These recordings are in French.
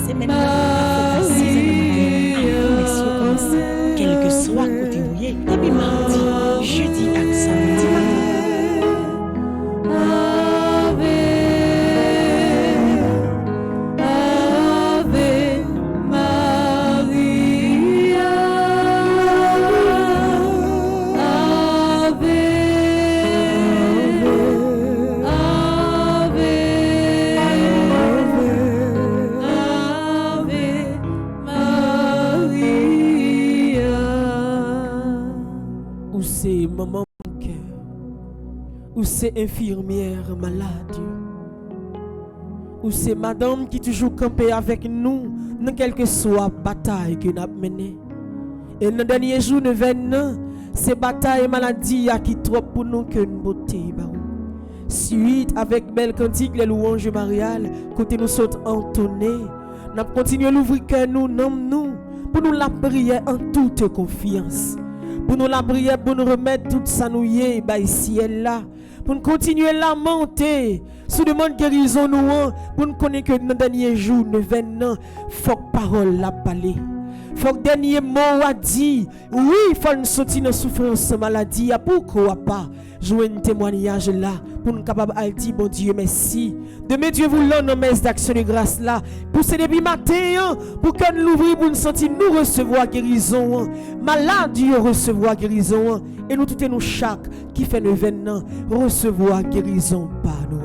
commencer maintenant. À 6 heures commencer. Quel que soit côté où il est. Et puis mardi, jeudi et samedi matin. Maman mon cœur, ou c'est infirmière malade, ou c'est madame qui toujours campé avec nous dans quelque soit bataille que nous avons menée. Et dans le dernier jour de venons, c'est bataille et maladie qui trop pour nous que nous beauté. Suite avec belle cantique les louanges mariales, côté nous sommes entonnés, nous continuons à l'ouvrir cœur nous, nous, pour nous la prière en toute confiance. Pour nous la prière, pour nous remettre tout ça nous y est, ciel là. Pour nous continuer à lamenter. Sous le monde guérison nous, pour nous connaître que dans le dernier jour, nous venons, faut que parole la parler. Faut que dernier mot a dit. Oui, il faut nous sortir de souffrance, maladie. Pourquoi pas jouer un témoignage là pour nous capables de dire bon Dieu merci. Demain Dieu vous donne nos messes d'action de grâce là. Pour ce début matin, pour que nous l'ouvrions pour nous sentir nous recevoir guérison. Malade Dieu recevoir guérison. Et nous tout et nous chaque qui fait le événement recevoir guérison par nous.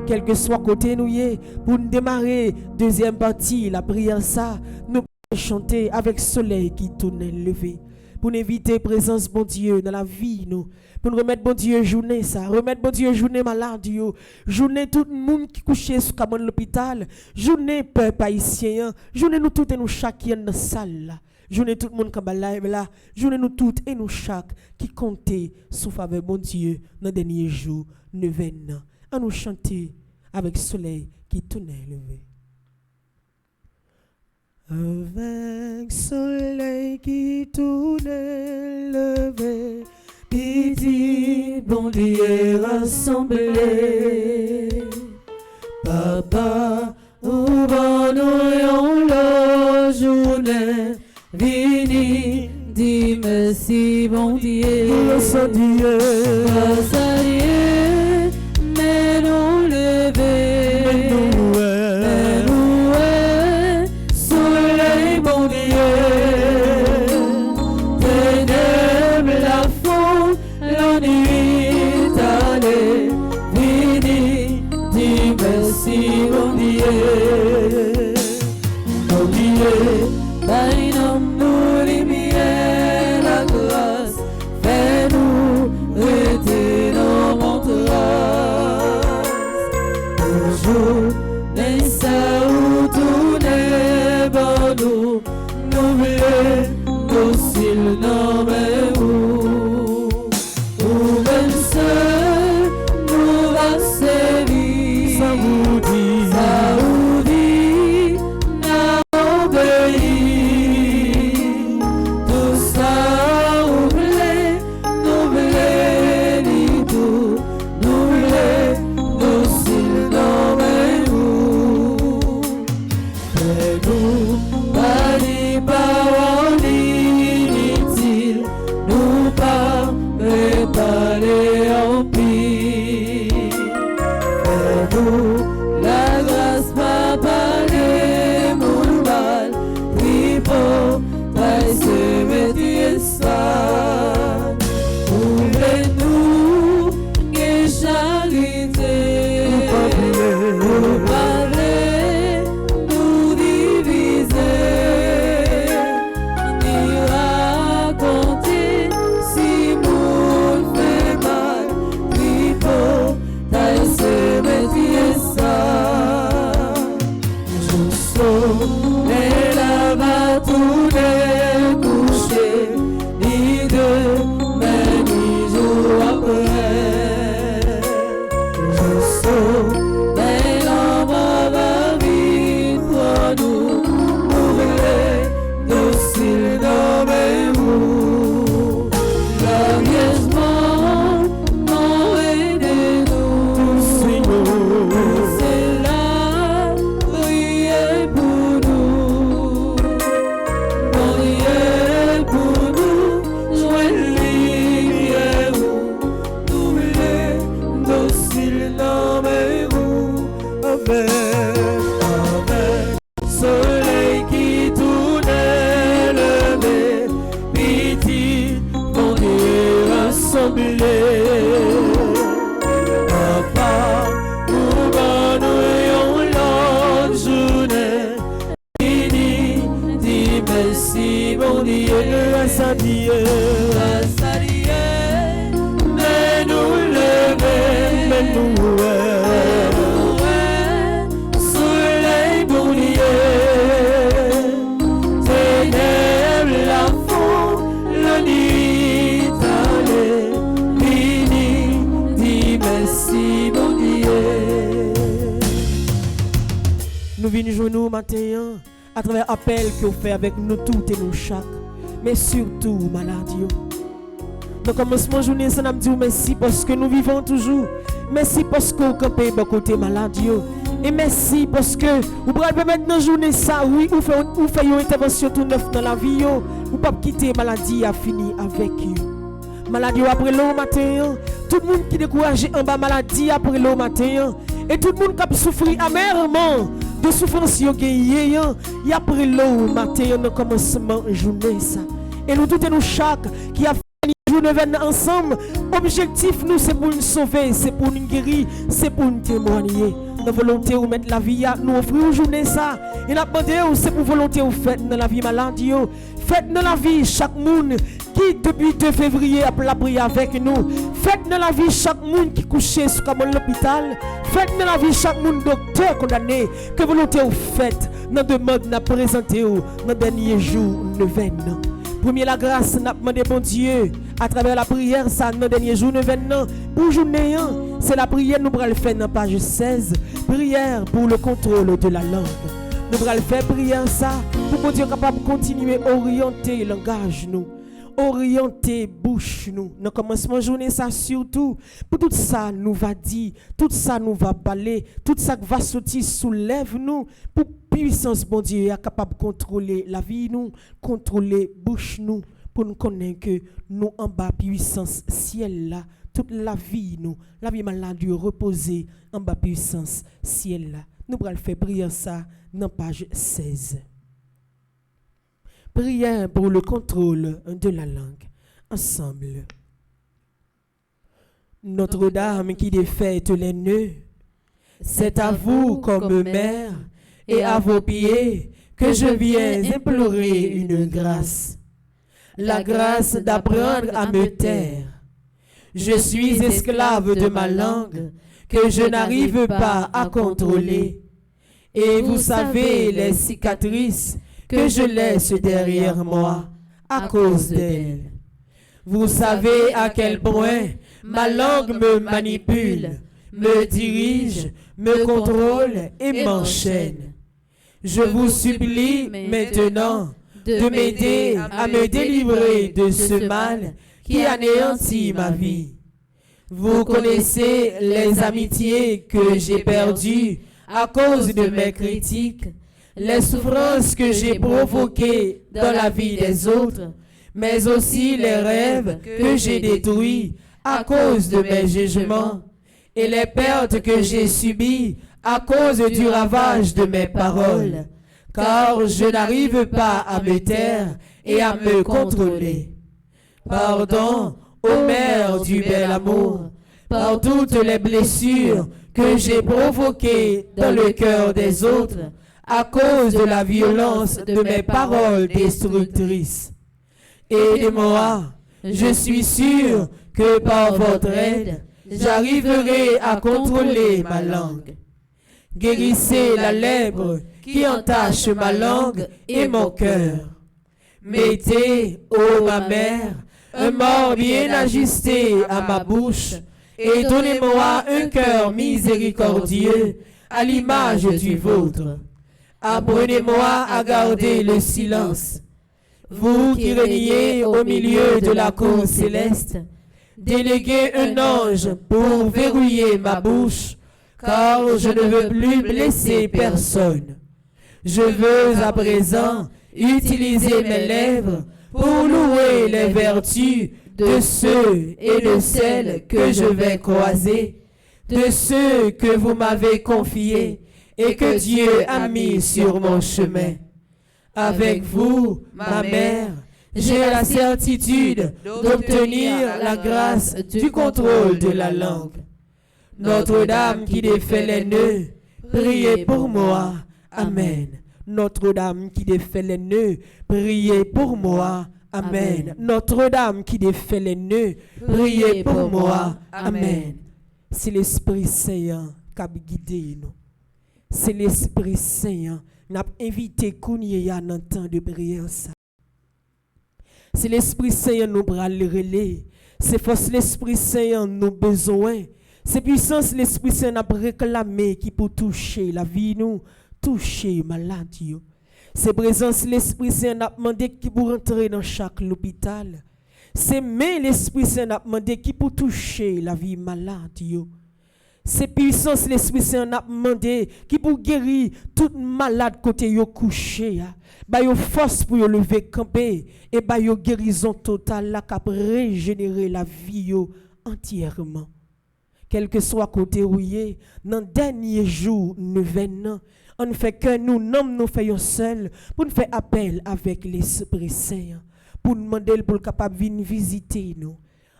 Quel que soit côté nous y pour nous démarrer deuxième partie la prière ça nous chanter avec soleil qui tourne levé pour nous éviter présence bon Dieu dans la vie nous pour nous remettre bon Dieu journée ça remettre bon Dieu journée malade journée tout le monde qui couché sur cabane de l'hôpital journée peuple haïtien journée nous tout et nous chacun dans salle là journée tout le monde qui live là journée nous toutes et nous chaque qui comptait sous faveur bon Dieu dans dernier jour ne venons à nous chanter avec soleil qui tourne levé. Avec soleil qui tourne levé, petit bon Dieu rassemblé. Papa, ouvrons-nous la journée, vini, dis merci bon Dieu. Grâce à Dieu, mais nous lever. Pour nous maladie. Mais nous lever, mais nous soleil pour nier. Ténèbres la fond, la nuit allée, mini, dis merci mon Dieu. Nous venons jouer nous matin à travers l'appel que vous faites avec nous toutes et nous chaque, mais surtout maladie. Dans le commencement de journée, nous disons merci parce que nous vivons toujours. Merci parce que vous campez de côté maladie. Et merci parce que vous pouvez permettre dans la journée ça, oui, vous faites une intervention tout neuf dans la vie. Vous ne pouvez pas quitter la maladie à finir avec vous. Maladie après le matin, tout le monde qui est découragé en bas maladie après le matin. Et tout le monde qui a souffert amèrement de souffrance qui est après le matin dans le commencement de journée ça. Et nous tous et nous chaque qui a nous venons ensemble. Objectif nous c'est pour nous sauver, c'est pour nous guérir, c'est pour nous témoigner. Notre volonté ou mettre la vie à nous offrir une journée ça. Et n'a demandé c'est pour volonté ou faites dans la vie maladie. Faites dans la vie chaque monde qui depuis 2 février a la prière avec nous. Faites dans la vie chaque monde qui couché sur l'hôpital. Faites dans la vie chaque monde docteur condamné. Que volonté ou faites dans demande n'a présenté dans le dernier jour de veine. Premier la grâce n'a demandé bon Dieu à travers la prière ça dans dernier jour de veine. Pour journée c'est la prière nous allons le faire dans page 16. Prière pour le contrôle de la langue. Nous allons faire prière ça pour que Dieu soit capable de continuer à orienter le langage nous. Orienter bouche nous. Dans le commencement de journée ça surtout pour tout ça nous va dire, tout ça nous va parler, tout ça va sortir soulève nous pour puissance bon Dieu est capable de contrôler la vie nous, contrôler bouche nous pour nous connaître que nous en bas puissance ciel là, toute la vie nous, la vie malade reposer en bas puissance ciel là. Nous allons faire prière ça dans page 16. Prière pour le contrôle de la langue. Ensemble. Notre-Dame qui défaite les nœuds, c'est à vous comme mère et à vos pieds que je viens implorer une grâce. La grâce d'apprendre à me taire. Je suis esclave de ma langue que je n'arrive pas à contrôler. Et vous savez les cicatrices que je laisse derrière moi à cause d'elle. Vous savez à quel point ma langue me manipule, me dirige, me contrôle et m'enchaîne. Je vous supplie maintenant de m'aider à me délivrer de ce mal qui anéantit ma vie. Vous connaissez les amitiés que j'ai perdues à cause de mes critiques, les souffrances que j'ai provoquées dans la vie des autres, mais aussi les rêves que j'ai détruits à cause de mes jugements et les pertes que j'ai subies à cause du ravage de mes paroles, car je n'arrive pas à me taire et à me contrôler. Pardon, ô Mère du bel amour, par toutes les blessures que j'ai provoquées dans le cœur des autres, à cause de la violence de mes paroles destructrices. Aidez-moi, je suis sûr que par votre aide, j'arriverai à contrôler ma langue. Guérissez la lèpre qui entache ma langue et mon cœur. Mettez, ô ma mère, un mort bien ajusté à ma bouche et donnez-moi un cœur miséricordieux à l'image du vôtre. Apprenez-moi à garder le silence. Vous qui régnez au milieu de la cour céleste, déléguez un ange pour verrouiller ma bouche, car je ne veux plus blesser personne. Je veux à présent utiliser mes lèvres pour louer les vertus de ceux et de celles que je vais croiser, de ceux que vous m'avez confiés et que Dieu a mis sur mon chemin. Avec vous, ma mère, j'ai la certitude d'obtenir la grâce du contrôle de la langue. Notre-Dame qui défait les nœuds, priez pour moi. Amen. Notre-Dame qui défait les nœuds, priez pour moi. Amen. Notre-Dame qui défait les nœuds, priez pour moi. Amen. C'est l'Esprit Saint qui a guidé nous. C'est l'Esprit Saint qui a invité Kounye à un temps de prière. C'est l'Esprit Saint nous bral le relais. C'est force l'Esprit Saint nous besoin. C'est puissance l'Esprit Saint n'a réclamé qui pour toucher la vie nous, toucher maladie. C'est présence l'Esprit Saint n'a demandé qui pour entrer dans chaque hôpital. C'est mais l'Esprit Saint n'a demandé qui pour toucher la vie malade. C'est puissance l'Esprit Saint n'a demandé qui pour guérir tout malade côté yo couché. Ba yo force pour yo lever camper et ba yo guérison totale la cap régénérer la vie yo entièrement. Quel que soit côté rouillé, dans dernier jour nous venons, on fait que nous faisons seul pour nous faire appel avec l'Esprit Saint, pour nous demander pour capable venir visiter nous,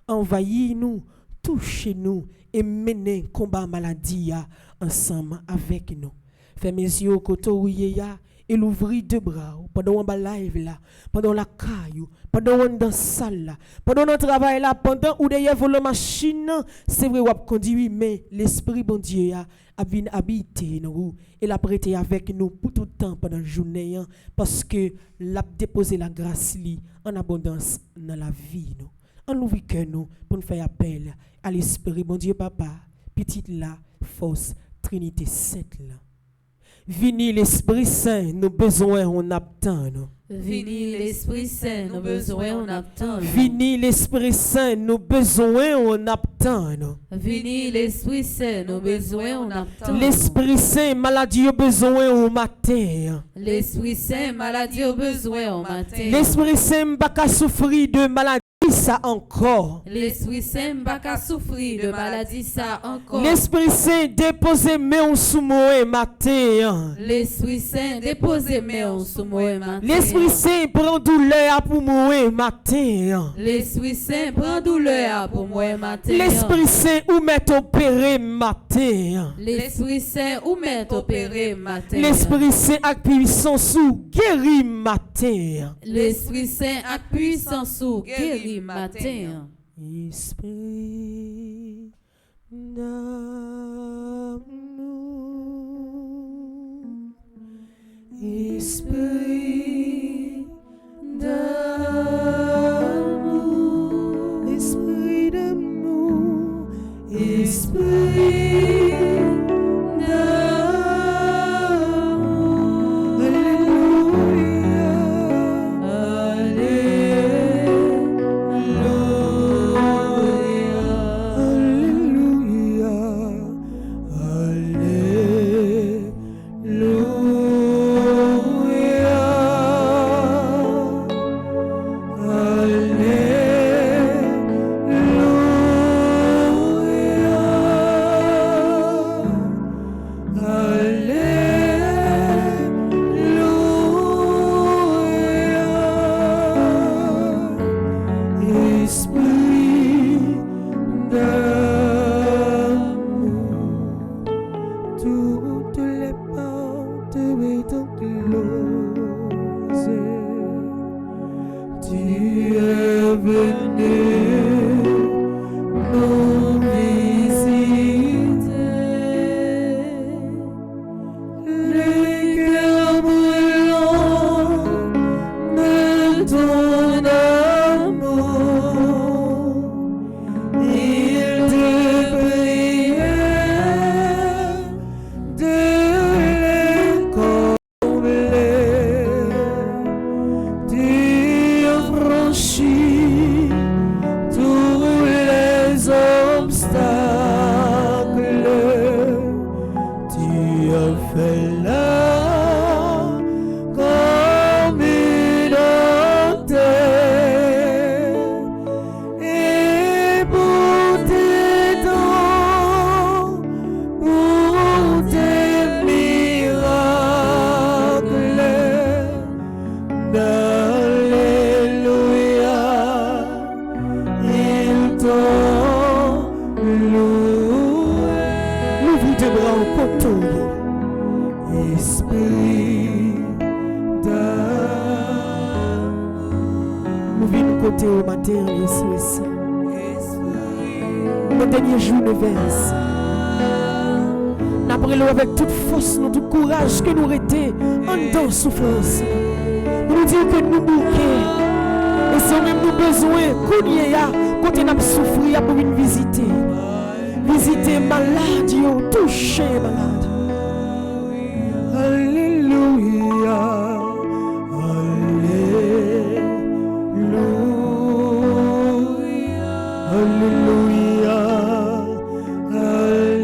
envahir nous, toucher nous et mener combat maladie ensemble avec nous. Fais mes yeux côté rouillé et l'ouvrir deux bras pendant on live là, pendant la caillou, pendant on dans salle là, pendant on travail là, pendant ou derrière voler machine, c'est vrai ou conduit mais l'esprit bon Dieu a vient habiter nous et l'a prêté avec nous pour tout le temps pendant la journée parce que l'a déposé la grâce li en abondance dans la vie nous. On ouvre que nous pour nous faire appel à l'esprit bon Dieu papa, petite là, force Trinité sainte là. Vini l'Esprit Saint, nos besoins on attend. Vini l'Esprit Saint, nos besoins on attend. Vini l'Esprit Saint, nos besoins on attend. Vini l'Esprit Saint, nos besoins on attend. L'Esprit Saint, maladie au besoin au matin. L'Esprit Saint, maladie au besoin au matin. L'Esprit Saint, pas souffrir de maladie. Ça encore. L'Esprit Saint pas qu'à souffrir de maladie ça encore. L'Esprit Saint déposez main sous moi matin. L'Esprit Saint déposez main sous moi matin. L'Esprit Saint prend douleur pour moi matin. L'Esprit Saint prend douleur pour moi matin. L'Esprit Saint ou met opéré matin. L'Esprit Saint ou met opéré matin. L'Esprit Saint a puissance sous guéri matin. L'Esprit Saint a puissance sous guéri matin. Esprit d'amour, esprit d'amour, esprit d'amour, esprit d'amour, alléluia, côté au matin, Esprit Saint. Nos derniers jours de verse. N'appelons avec toute force, tout courage que nous étions en dedans souffrance. Nous disons que nous bouquons. Et si on même nous besoin, qu'on y a, quand on a souffert pour une visiter. Visiter malade, toucher malade. Alléluia. Alléluia. Alléluia.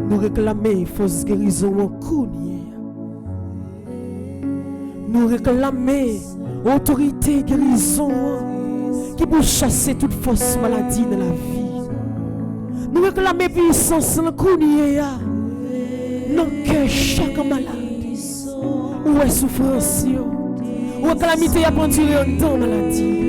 Nous réclamons fausse guérison en cournier. Nous réclamons autorité guérison qui peut chasser toute fausse maladie dans la vie. Nous réclamons puissance en cournier. Non que chaque malade ou est souffrance ou calamité a penduré en temps maladie.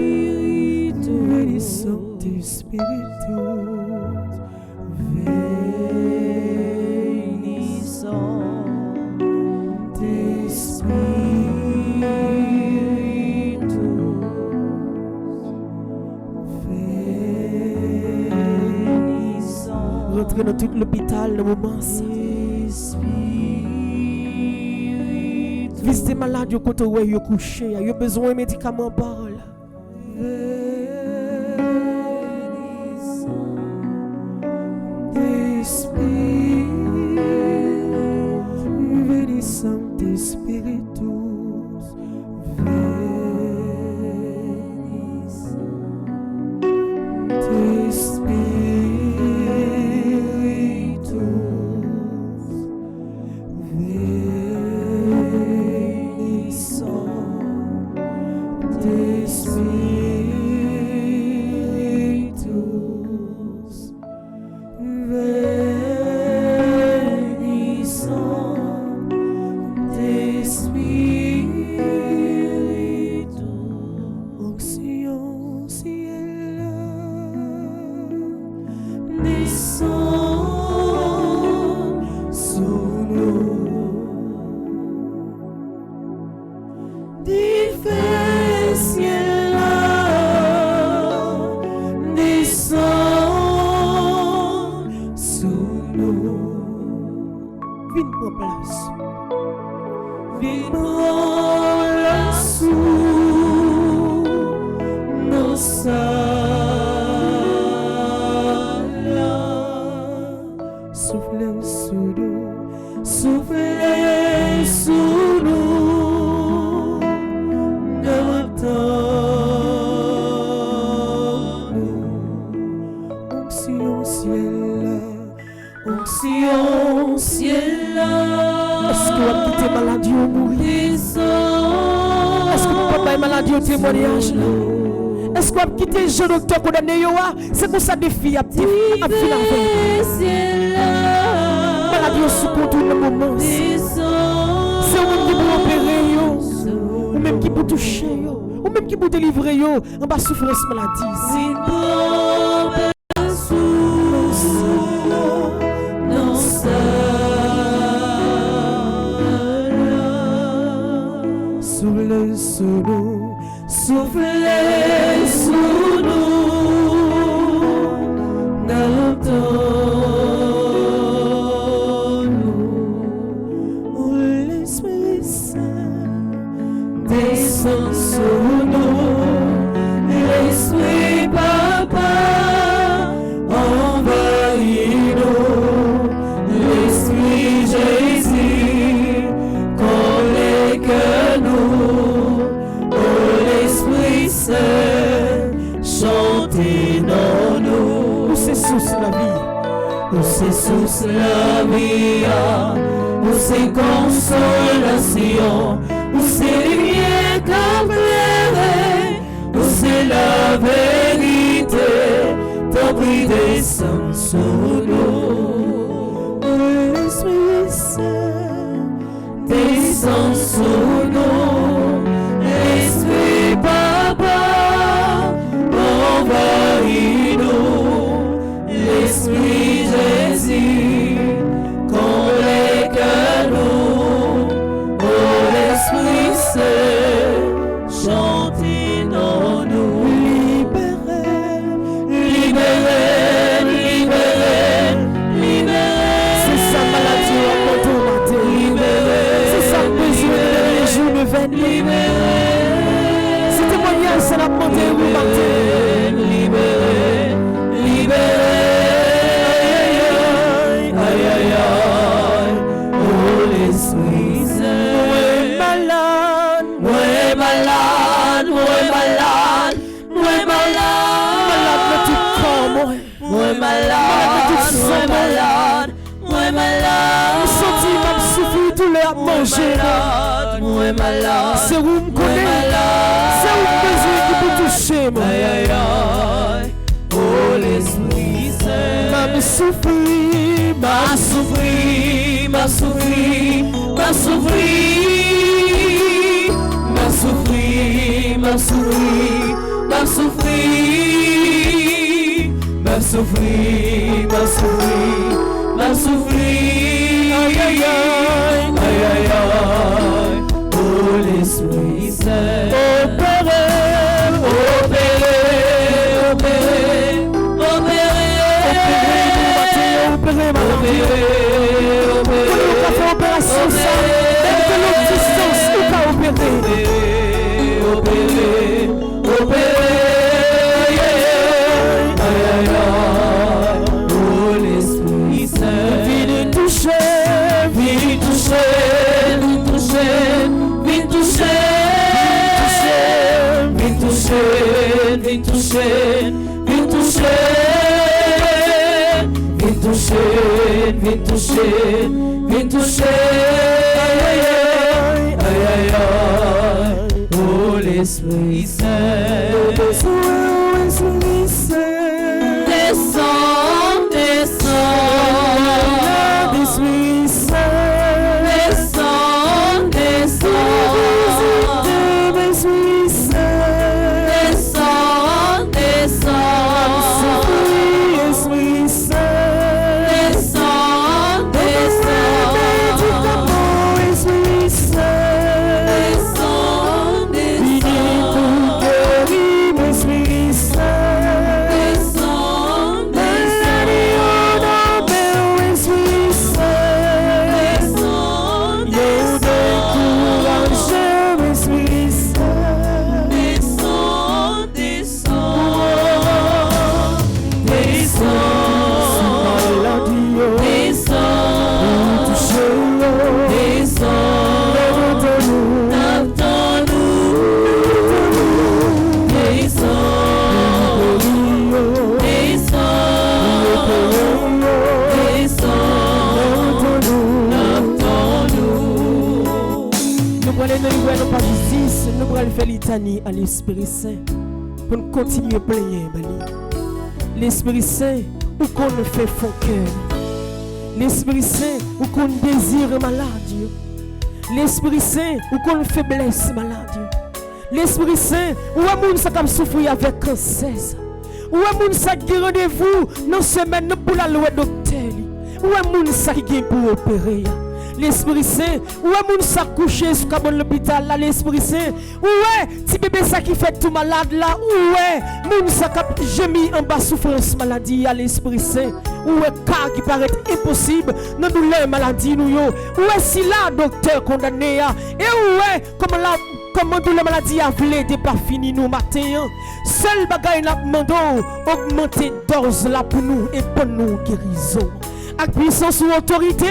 Rentrez dans tout l'hôpital dans le moment. Visitez malade au côté où ils couché, ils ont besoin de médicaments par là. Veni Sancte Spiritus, veni Sancte Spiritus, veni Sancte Spiritus, veni Sancte Spiritus, onction ciel descend sur nous, divin ciel descend sur nous. Viens prendre place. Viens prendre place sous nos salles. Soufflez sous nous, soufflez sous nous, entends-nous. Onction ciel, onction ciel. Est-ce que vous avez quitté maladie ou mourir? Est-ce que vous n'avez pas maladie au témoignage? Est-ce que vous avez quitté le jeune docteur condamné? C'est pour ça des filles à faire maladie au sous contrôle le moment. C'est vous-même qui vous opérer, ou même qui vous toucher, ou même qui vous délivrer en bas souffrance maladie. Soufflez sous nous, soufflez sous nous, entends-nous. Oh, l'Esprit Saint descend sur nous, l'Esprit Papa envahit-nous, l'Esprit Jésus collé que nous, oh l'Esprit Saint, chantez dans nous. Où c'est source la vie, où c'est source la vie, où c'est consolation, où c'est lumière qu'éclairer, où c'est la vérité. descend sur nous. L'Esprit Saint descend sur nous. L'Esprit Papa envahit-nous. L'Esprit Jésus comble les cœurs nous. Oh l'Esprit Saint chantez dans nous. Libérez, libérez, libérez, libérez. C'est ça maladie à mon matin. Libérez. C'est ça besoin de les jours de veine. Libérez. C'est témoignage ça l'a demandé au matin. Libérez, libérez. Aïe aïe aïe. Oh l'Esprit Saint. Moi malade, moi malade, moi malade, moi malade. Malade de tout corps, moi malade de tout sang, malade, moi malade. Je sens m'a souffrir tout l'air manger. Moi malade, c'est où me connaît, c'est où besoin qui peut toucher moi. Aïe aïe aïe, oh l'Esprit Saint. M'a souffrir, m'a souffrir, m'a souffrir, m'a souffrir, m'a souffrir, m'a souffrir, m'a souffrir, m'a souffrir, m'a souffrir, m'a souffrir. Aïe aïe aïe, aïe aïe aïe, oh l'Esprit Saint. Opérez, opérez, opérez, opérez, opérez, opérez, opération ça, même de notre distance, nous pas opérer. Opérez, opérez, aïe aïe aïe, oh l'Esprit Saint. Viens toucher, viens toucher, viens toucher, viens toucher, viens toucher, viens toucher, viens toucher, viens toucher, viens toucher, viens toucher, aïe aïe aïe aïe aïe, oh l'Esprit Saint. L'Esprit Saint. Descends, descends, l'Esprit Saint. Descends, descends, l'Esprit Saint. Descends, descends, Esprit Saint. Descends, descends, Esprit Saint. Descends, descends, Esprit Saint. Descends, descends, Esprit Saint. Descends, descends, Esprit Saint. Descends, descends, nous pas justice, nous allons faire litanie à l'Esprit Saint pour nous continuer à plaindre. L'Esprit Saint, où qu'on fait fond cœur. L'Esprit Saint, où qu'on désire malade. L'Esprit Saint, où qu'on faiblesse malade. L'Esprit Saint, où un monde qui souffrir avec cancer. Où un monde qui a rendez-vous dans semaine pour la loi docteur. Où un monde qui a pour opérer. L'Esprit Saint, où est moun sa couché sur l'hôpital là, l'Esprit Saint, où est petit bébé ça qui fait tout malade là, où est moun sa qui gémit en bas souffrance maladie à l'Esprit Saint, où est cas qui paraît impossible dans douleur maladie nous yo, où est si là docteur condamné et où est comment douleur maladie a voulu de pas fini nous matin, seul bagay n'a demandé augmenter dose là pour nous et pour nous guérison. Avec puissance ou autorité,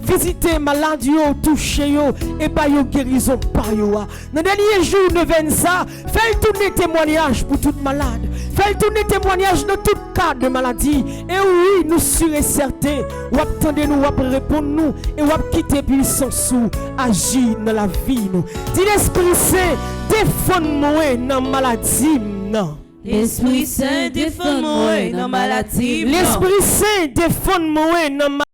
visiter malade, toucher et pas yo guérison par yo. Dans les derniers jours de ça, faites tourner témoignage pour tout malade. Faites tourner témoignage dans tout cas de maladie. Et oui, nous sommes certains, ou attendez nous, ou répondre nous, et ou quitter puissance ou agir dans la vie nous. Dis l'Esprit Saint, défends-moi dans la maladie. Non. L'Esprit Saint défend moi dans maladie. L'Esprit Saint défend moi dans maladie.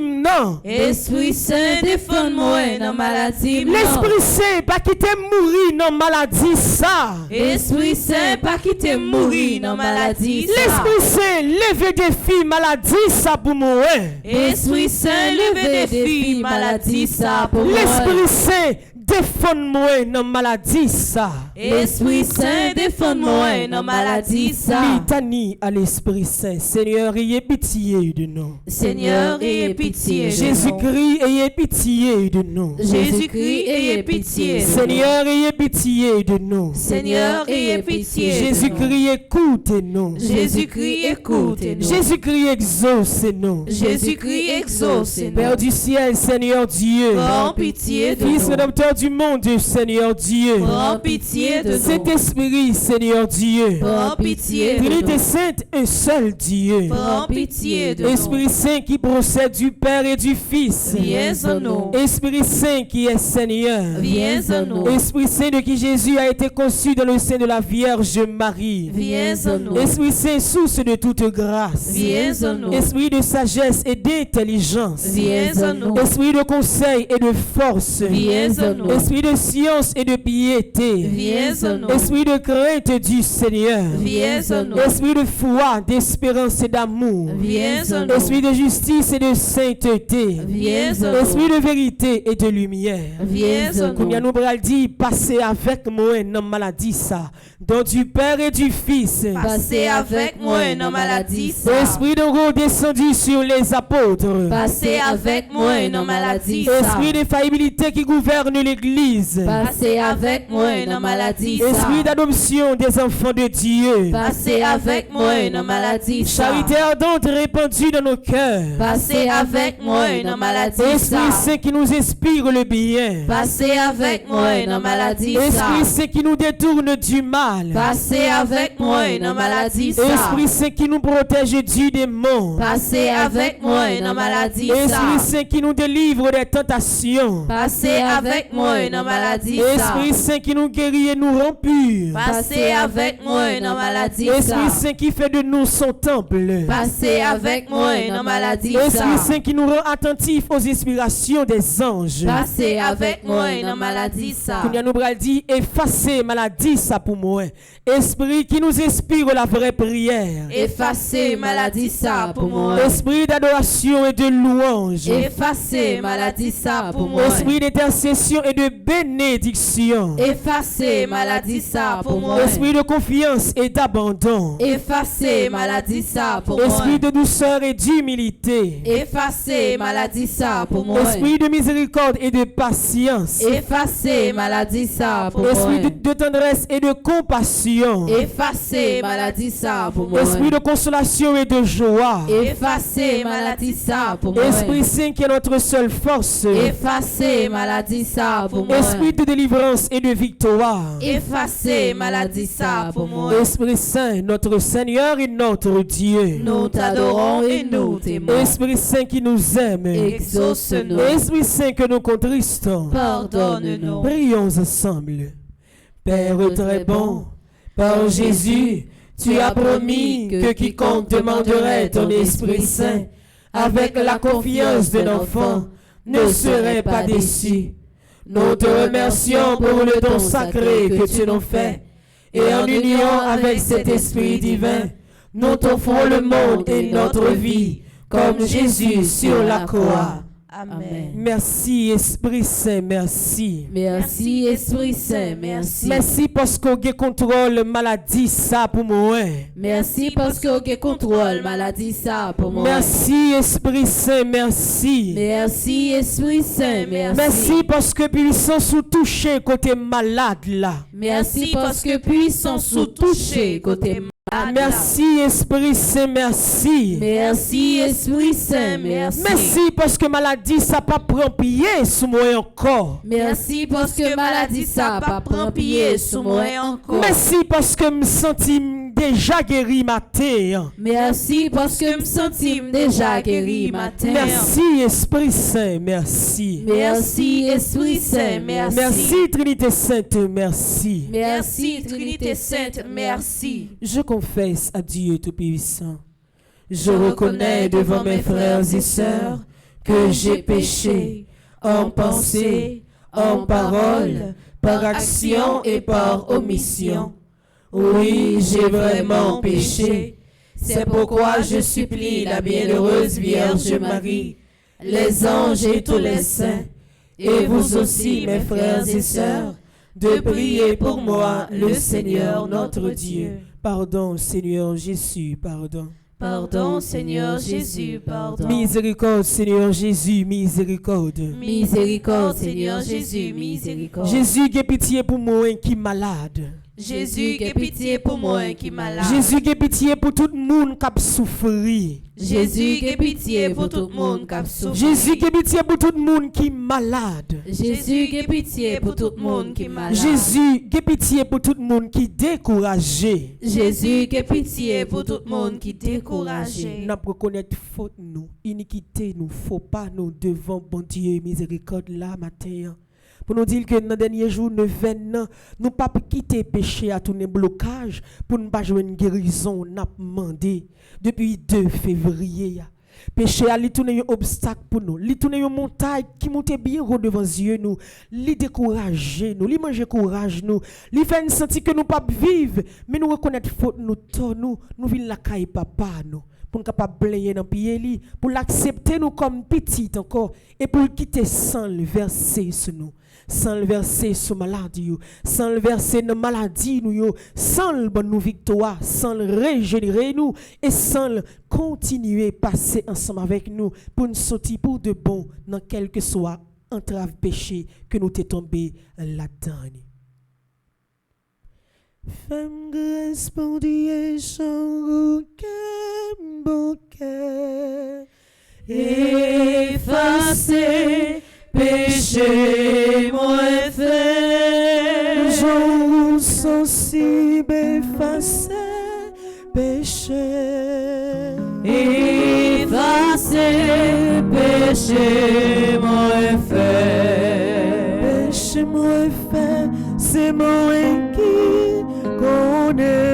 Non. Esprit Saint défend moi dans maladie. L'Esprit Saint pas quitter mourir dans maladie ça. Esprit Saint pas quitter mourir dans maladie ça. L'Esprit Saint lève des filles maladie ça pour moi. Esprit Saint lève des filles maladie ça pour moi. L'Esprit Saint défend-moi dans maladie ça. Esprit Saint défend-moi dans maladie ça. Litanie à l'Esprit Saint. Seigneur, ayez pitié de nous. Seigneur, ayez pitié de nous. Jésus-Christ, ayez pitié de nous. Jésus-Christ, ayez pitié de nous. Seigneur, ayez pitié de nous. Seigneur, ayez pitié de nous. Jésus-Christ, écoutez-nous. Jésus-Christ, écoutez-nous. Jésus-Christ, exaucez-nous. Jésus-Christ, exaucez-nous. Père du ciel, Seigneur Dieu. Prends pitié de nous. Fils rédempteur du monde, Seigneur Dieu. Prends pitié de nous. Saint-Esprit, Seigneur Dieu. Prends pitié de Trinité nous. sainte, un seul Dieu. Prends pitié de nous. Esprit Saint qui procède du Père et du Fils. Viens en nous. Esprit Saint qui est Seigneur. Viens en nous. Esprit Saint de qui Jésus a été conçu dans le sein de la Vierge Marie. Viens en nous. Esprit Saint, source de toute grâce. Viens en nous. Esprit de sagesse et d'intelligence. Viens en nous. Esprit de conseil et de force. Viens en nous. Esprit de science et de piété. Viens en nous. Esprit de crainte du Seigneur. Viens en nous. Esprit de foi, d'espérance et d'amour. Viens en nous. Esprit de justice et de sainteté. Viens en nous. Esprit de vérité et de lumière. Viens en nous. Combien nous bral dit, passez avec moi dans maladie ça. Dans du Père et du Fils. Passez avec moi dans maladie ça. Esprit de redescendu sur les apôtres. Passez avec moi dans maladie ça. Esprit d'infaillibilité qui gouverne l'Église. Passez avec moi dans maladie ça. Esprit d'adoption des enfants de Dieu. Passez avec moi dans maladie ça. Charité ardente répandue dans nos cœurs. Passez avec moi dans maladie ça. Esprit Saint qui nous inspire le bien. Passez avec moi dans maladie ça. Esprit Saint qui nous détourne du mal. Passez avec moi dans maladie ça. Esprit Saint qui nous protège du démon. Passez avec moi dans maladie ça. Esprit Saint qui nous délivre des tentations. Passez avec moi dans maladie ça. Esprit Saint qui nous guérit et nous rend purs. Passez avec moi dans maladie ça. Esprit Saint qui fait de nous son temple. Passez avec moi dans maladie ça. Esprit Saint qui nous rend attentifs aux inspirations des anges. Passez avec moi dans maladie ça. Qu'on nous bral dit effacer maladie ça pour moi. Esprit qui nous inspire la vraie prière. Effacez maladie ça pour moi. Esprit d'adoration et de louange. Effacez maladie ça pour moi. Esprit d'intercession et de bénédiction. Effacez maladie ça pour moi. Esprit de confiance et d'abandon. Effacez maladie ça pour moi. Esprit de douceur et d'humilité. Effacez maladie ça pour moi. Esprit de miséricorde et de patience. Effacez maladie ça pour moi. Esprit de tendresse et de compassion. Effacez maladie ça pour moi. Esprit de consolation et de joie. Effacez maladie ça pour moi. Esprit Saint qui est notre seule force. Effacez maladie ça pour moi. Esprit de délivrance et de victoire. Effacez maladie ça pour moi. Esprit Saint, notre Seigneur et notre Dieu. Nous t'adorons et nous t'aimons. Esprit Saint qui nous aime. Exauce-nous. Esprit Saint que nous contristons. Pardonne-nous. Prions ensemble. Père très bon, par Jésus, tu as promis que quiconque demanderait ton Esprit Saint avec la confiance d'un enfant ne serait pas déçu. Nous te remercions pour le don sacré que tu nous fais et en union avec cet Esprit divin, nous t'offrons le monde et notre vie comme Jésus sur la croix. Amen. Merci Esprit Saint, merci. Merci Esprit Saint, merci. Merci parce qu'on a contrôle maladie ça pour moi. Merci parce que vous contrôle maladie ça pour moi. Merci Esprit Saint, merci. Merci Esprit Saint, merci. Merci parce que puissance sous touché côté malade là. Merci parce que puissance sous touché côté malade. Merci Esprit Saint, merci. Merci Esprit Saint, merci. Merci parce que maladie ça pas prend pied sous moi encore. Merci parce que maladie ça pas prend pied sous moi encore. Merci parce que me senti déjà guéri matin. Merci parce que me sentis déjà guéri matin. Merci Esprit Saint, merci. Merci Esprit Saint, merci. Merci Trinité Sainte, merci. Merci Trinité Sainte, merci. Je confesse à Dieu Tout-Puissant. Je reconnais devant mes frères et sœurs que j'ai péché en pensée, en parole, par action et par omission. Oui, j'ai vraiment péché. C'est pourquoi je supplie la bienheureuse Vierge Marie, les anges et tous les saints, et vous aussi, mes frères et sœurs, de prier pour moi, le Seigneur notre Dieu. Pardon, Seigneur Jésus, pardon. Pardon, Seigneur Jésus, pardon. Miséricorde, Seigneur Jésus, miséricorde. Miséricorde, Seigneur Jésus, miséricorde. Jésus, aie pitié pour moi qui est malade. Jésus, aie pitié pour moi qui est malade. Jésus, aie pitié pour tout le monde qui a souffert. Jésus, aie pitié pour tout le monde qui a souffert. Jésus, aie pitié pour tout le monde qui est malade. Jésus, aie pitié pour tout le monde qui est malade. Jésus, aie pitié pour tout le monde qui est découragé. Jésus, aie pitié pour tout le monde qui est découragé. Nous reconnaître faute nous, iniquité nous, faut pas nous devant bon Dieu miséricorde là matin. Pour nous dire que dans les derniers jours, nous ne pas quitter péché à tourner blocage pour ne pas jouer une guérison. Nous avons demandé depuis 2 février. Péché a tourner un obstacle pour nous. Il tourner une montagne qui monte bien haut devant les yeux nous. Il décourage nous. Il mange courage nous. Il fait sentir que nous pas vivre. Mais nous reconnaître faute nous. Nous venons la caille papa nous. Pour nous capable blayer dans pied pour l'accepter nous comme petit encore et pour quitter sans le verser sur nous. Sans le verser sur maladie, sans le verser dans maladie, sans le bon nous victoire, sans le régénérer nous et sans le continuer à passer ensemble avec nous pour nous sortir pour de bon dans quel que soit entrave péché que nous t'es tombé là-dedans. Femme grâce pour Dieu, son bon cœur, effacer péché moins fait, jour sensible effacer péché, effacer péché moins fait, péché moins fait, c'est moi qui connais,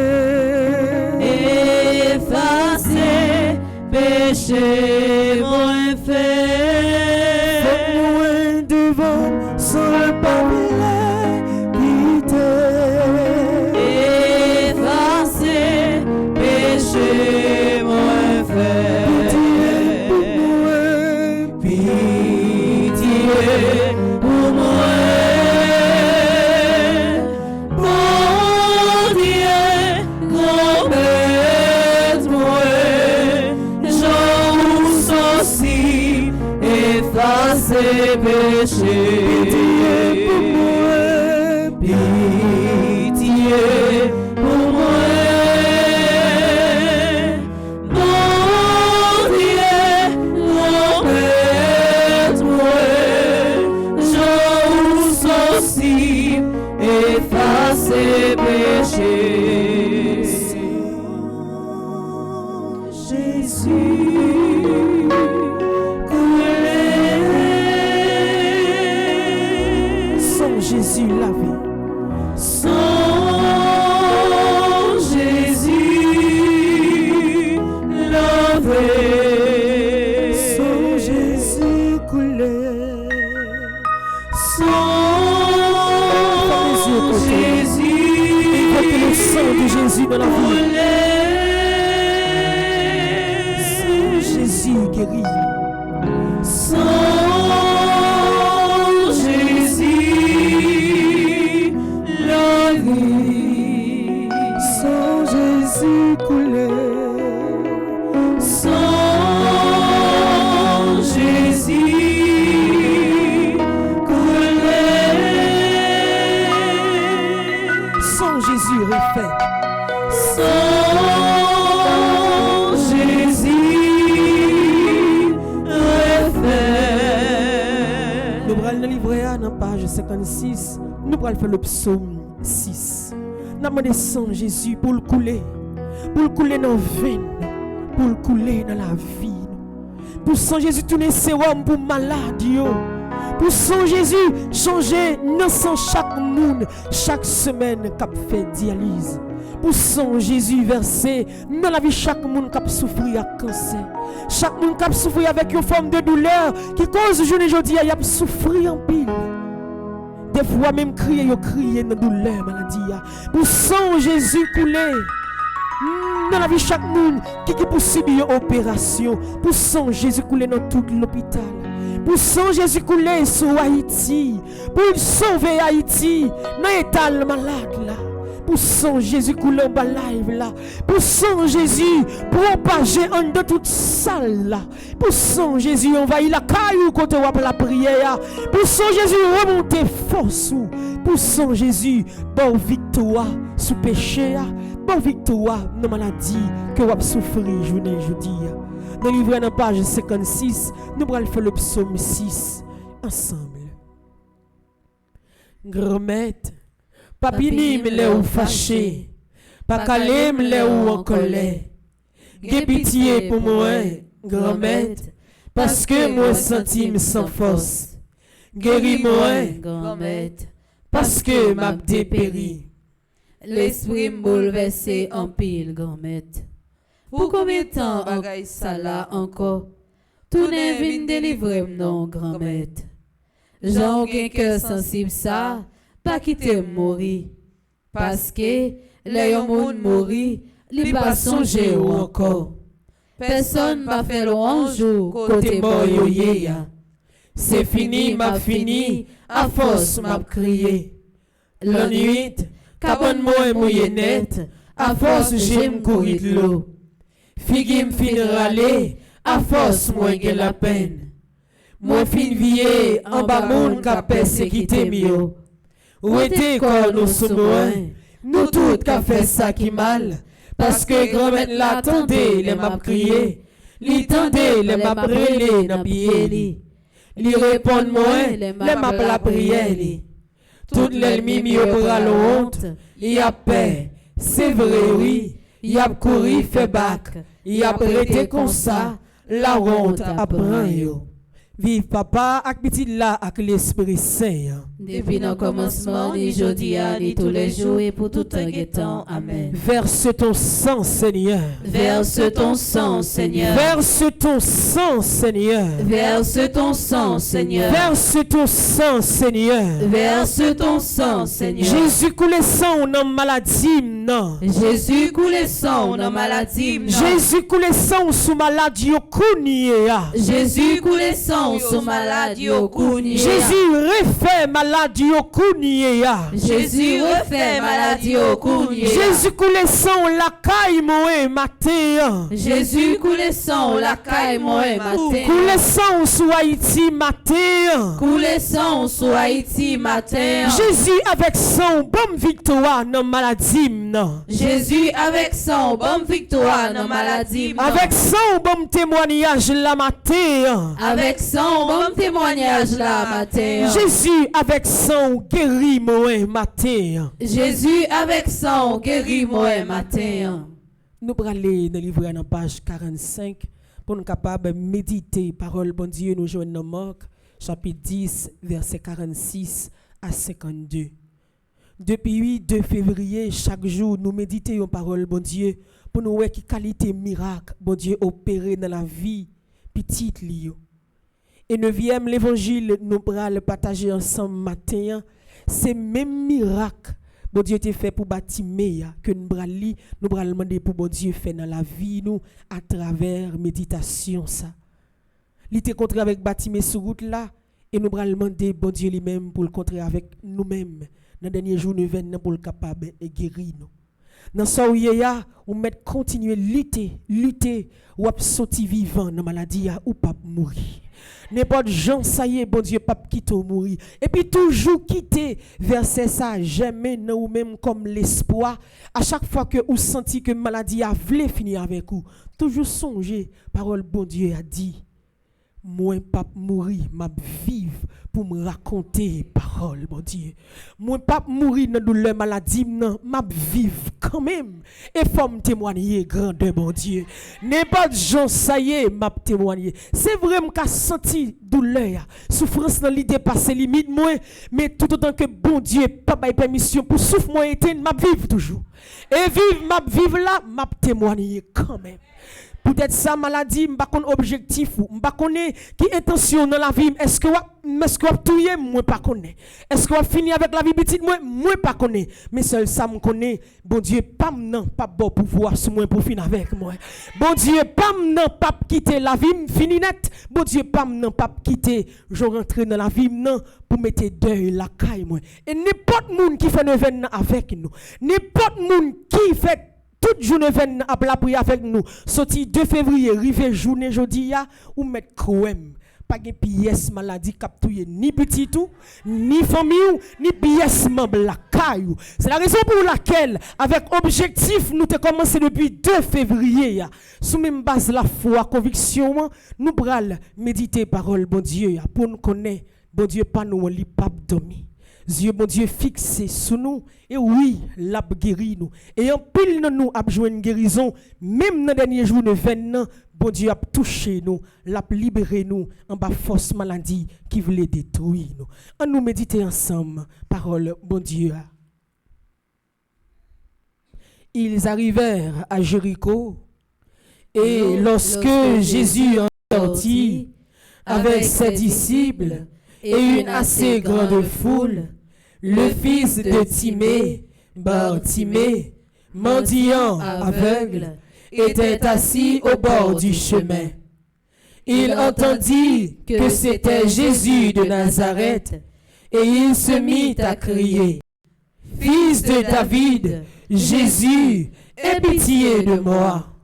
effacer péché moins fait. Sans le papier quitter, effacer péché moins fait. Pitié pour moi, bon Dieu, complète-moi, j'en aussi effacer péché. Jésus lavé. Sans Jésus lavé. Sans Jésus coulé. Sans Jésus. Écoutez le sang de Jésus dans la vie. Sans Jésus guéri. Jésus refait. Sans Jésus refait. Nous allons livrer à la page 56. Nous allons faire le psaume 6. Nous allons sans Jésus pour le couler. pour le couler dans veine, pour le couler dans la vie. Pour sang Jésus tourner sérum pour malade yo. Pour sang Jésus changer non sans chaque monde chaque semaine qui fait dialyse. Pour sang Jésus verser dans la vie chaque monde qui souffrir à cancer. Chaque monde qui souffrir avec une forme de douleur qui cause journée aujourd'hui il a souffrir en pile. Des fois même crier dans douleur maladie. Pour sang Jésus couler dans la vie chaque monde qui pour subir une opération. Pour sang Jésus couler dans tout l'hôpital. Pour sang Jésus couler sur Haïti. Pour sauver Haïti dans l'état malade là. Pour sang Jésus couler en bas live là. Pour sang Jésus propager en de toute salle là. Pour sang Jésus envahir la caillou côté de la prière. Pour sang Jésus remonter force. Pour sang Jésus bon victoire sous péché. Bon victoire dans maladie que vous souffrir journée jeudi. Dans le livre dans page 56, nous allons faire le psaume 6 ensemble. Grand-mère, papini me l'a ou fâché, pas calé me l'a ou en colère. Gè pitié pour moi, grand-mère, parce que moi senti me sans force. Guéris-moi, grand-mère, parce que m'a dépéri. L'esprit me bouleversé en pile, grand-mère. Pour combien de temps bagaille ça là encore? Tout n'est venu délivrer non, grand-mère. J'ai aucun cœur sensible ça, pas quitter mourir. Parce que les gens mourir, li pas songer ou encore. Personne m'a fait louange côté mort yo ya. C'est fini, m'a fini, à force m'a crié. La nuit, cabane moi mouillé net, à force j'aime courir de l'eau. Figi m'fin râler, à force moi j'ai la peine. Moi fin vie en bas moun ka persécuté mio. Où était quand nous sommes nous toutes qu'a fait ça qui mal. Parce que grand-mère l'attendait, les m'a crié. Li tendait, les m'a brûlé dans pied li. Li répond moi, les m'a la prière li. Toutes les mimi au bras honte, il y a paix, c'est vrai oui. Il a couru fait bac, il a prêté comme ça, la honte apprend yo. Vive papa ak petit là ak l'Esprit Saint. Depuis le commencement, ni jeudi, ni tous les jours et pour tout un temps. Amen. Verse ton sang, Seigneur. Verse ton sang, Seigneur. Verse ton sang, Seigneur. Verse ton sang, Seigneur. Verse ton sang, Seigneur. Verse ton sang, Seigneur. Jésus coule sang dans maladie, non. Jésus coule sang dans maladie, non. Jésus coule sang sous maladie au kounia. Jésus coule sang sous maladie au kounia. Jésus refait maladie au kounia. Jésus refait maladie au kounia. Jésus coule sang la caille moé matin. Jésus coule sang la caille moé matin. Coule sang sous Haïti matin. Coule sang sous Haïti matin. Jésus avec son bonne victoire dans maladie, non. Jésus avec son bonne victoire dans maladie, non. Avec son bon témoignage la matin. Avec son bon témoignage la matin. Jésus avec son guéri moi matin. Jésus avec son guéri moi matin. Nous allons aller dans le livre dans page 45 pour nous capables de méditer parole bon Dieu nous joignent dans Marc chapitre 10 verset 46 à 52. Depuis 2 février, chaque jour, nous méditons parole, bon Dieu, pour nous voir qui qualité miracle, bon Dieu, opéré dans la vie, petite lio. Et 9e, l'évangile, nous allons partager ensemble matin, c'est même miracle, bon Dieu, te fait pour bâtir que nous allons demander pour bon Dieu faire dans la vie, nous, à travers méditation, ça. Il était contre avec bâtiment sur route là, et nous allons demander bon Dieu lui-même pour le contrer avec nous-mêmes. Dans les derniers jours, nous venons pour le capable de guérir nous. Dans ce où on met continuer lutter, ou à sortir vivant dans la maladie ou pas mourir. N'importe gens, ça y est, bon Dieu, pas quitter ou mourir. Et puis toujours quitter verset ça, jamais non ou même comme l'espoir. À chaque fois que vous sentez que la maladie a voulu finir avec vous, toujours songer, parole bon Dieu a dit. moi pas mourir, m'a vivre pour me raconter parole, bon Dieu. Moi pas mourir dans douleur maladie, non, m'a vivre quand même. Et faut me témoigner grandeur, bon Dieu. N'importe gens ça y est, m'a témoigner. C'est vrai m'ka senti douleur, souffrance dans l'idée passer limite moi, mais tout autant que bon Dieu pas bail permission pour souffle moi éteindre, m'a vivre toujours. Et vivre là, m'a témoigner quand même. Peut-être ça maladie, m'pa connait objectif ou m'pa connait qui intention dans la vie. Est-ce que vous touyer moi pas connait. Est-ce que vous fini avec la vie petite moi pas connait. Mais seul ça me connaît. Bon Dieu pas non pas bon pouvoir sur moi pour finir avec moi. Bon Dieu pas non pas quitter la vie fini net. Bon Dieu pas non pas quitter je rentre dans la vie non pour mettre deuil la caille moi. Et n'importe monde qui fait un événement avec nous. N'importe monde qui fait toute journée à la prière avec nous. Sorti 2 février, rive journée jeudi ou mettre crème. Pas de pièce maladie captouille ni petit tout, ni famille, ni pièce membre la caillou. C'est la raison pour laquelle, avec objectif, nous avons commencé depuis 2 février. Sous même base la foi, conviction, nous prenons méditer parole, bon Dieu, pour nous connaître, bon Dieu, pas nous, on lit pas dormir. Dieu, bon Dieu, fixé sous nous. Et oui, l'a guéri nous. Et en pile de nous a besoin de guérison. Même dans les derniers jours de 20 ans, bon Dieu a touché nous, l'a libéré nous en bas force maladie qui voulait détruire nous. On nous méditer ensemble, parole, bon Dieu. Ils arrivèrent à Jéricho. Et lorsque Jésus en sortit avec ses disciples et une assez grande foule, le fils de Timée, Bartimée, mendiant aveugle, était assis au bord du chemin. Il entendit que c'était Jésus de Nazareth et il se mit à crier, « Fils de David, Jésus, aie pitié de moi. »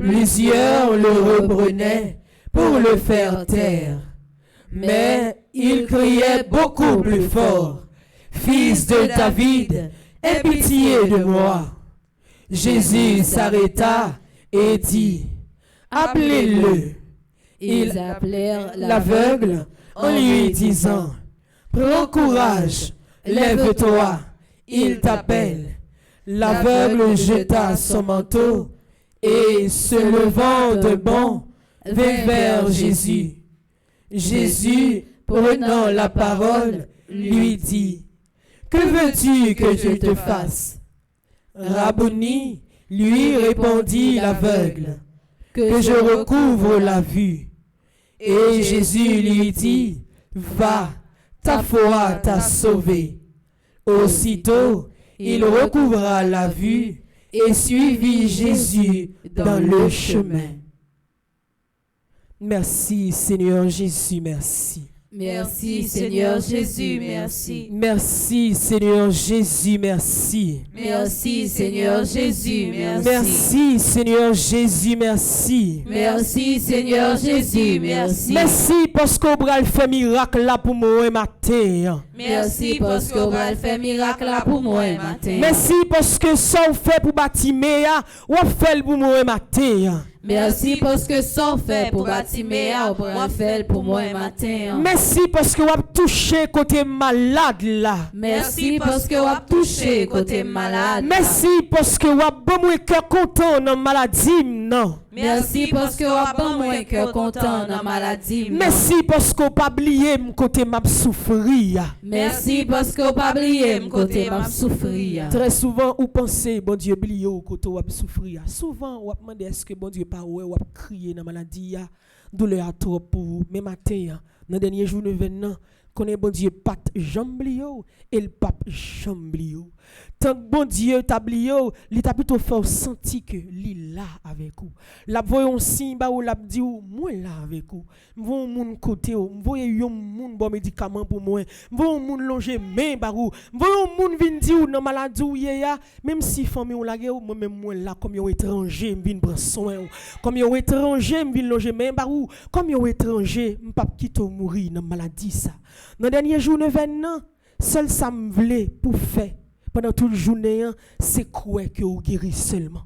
Plusieurs le reprenaient pour le faire taire, mais il criait beaucoup plus fort, « Fils de David, aie pitié de moi. » Jésus s'arrêta et dit, « Appelez-le. » Ils appelèrent l'aveugle en lui disant, « Prends courage, lève-toi, il t'appelle. » L'aveugle jeta son manteau et, se levant de bond, vint vers Jésus. Jésus, prenant la parole, lui dit, « Que veux-tu que je te fasse? » Rabboni, lui répondit l'aveugle, « Que je recouvre la vue. » Et Jésus lui dit, « Va, ta foi t'a sauvé. » Aussitôt, il recouvra la vue et suivit Jésus dans le chemin. Merci Seigneur Jésus, merci. Merci Seigneur Jésus, merci. Merci Seigneur Jésus, merci. Merci Seigneur Jésus, merci. Merci Seigneur Jésus, merci. Merci Seigneur Jésus, merci. Merci parce qu'on va faire miracle là pour moi matin. Merci parce qu'on va faire miracle là pour moi matin. Merci parce que ça on fait pour Bartimée, ou fait pour moi matin. Merci parce que ça fait pour Bartimée, ou fait pour moi matin. Merci parce que vous avez touché côté malade là. Merci parce que vous avez touché côté malade. Merci parce que vous avez bon cœur content dans maladie non. Merci parce que vous avez bon cœur content dans maladie. Merci parce que vous pas oublié côté m'a souffrir. Merci parce que vous pas oublié côté m'a souffrir. Très souvent vous pensez bon Dieu oublié côté vous souffrir. Souvent vous demandez est-ce que bon Dieu pas ouais ou crier dans maladie douleur trop pour vous. Mais matin dans dernier jour de 20 ans connaît bon Dieu pas jamblio et le pape jamblio. Tant que bon Dieu tablio, il t'a plutôt fait sentir que il là avec vous. La voyons signe ba ou la dit ou moi là avec vous. M'voyons moun côté ou, m'voyons yon moun bon médicament pour moi. M'voyons moun longer main ba ou. M'voyons moun vinn di ou nan maladie ou ya, même si famille ou la ou moi même moi là comme yon étranger m'vinn prendre soin ou. Comme yon étranger m'vinn loger main ba ou. Comme yon étranger m'pa quitter mourir dans maladie ça. Dans dernier jour de 20 ans, seul ça me voulait pour faire pendant toute journée, c'est quoi que vous guérissez seulement.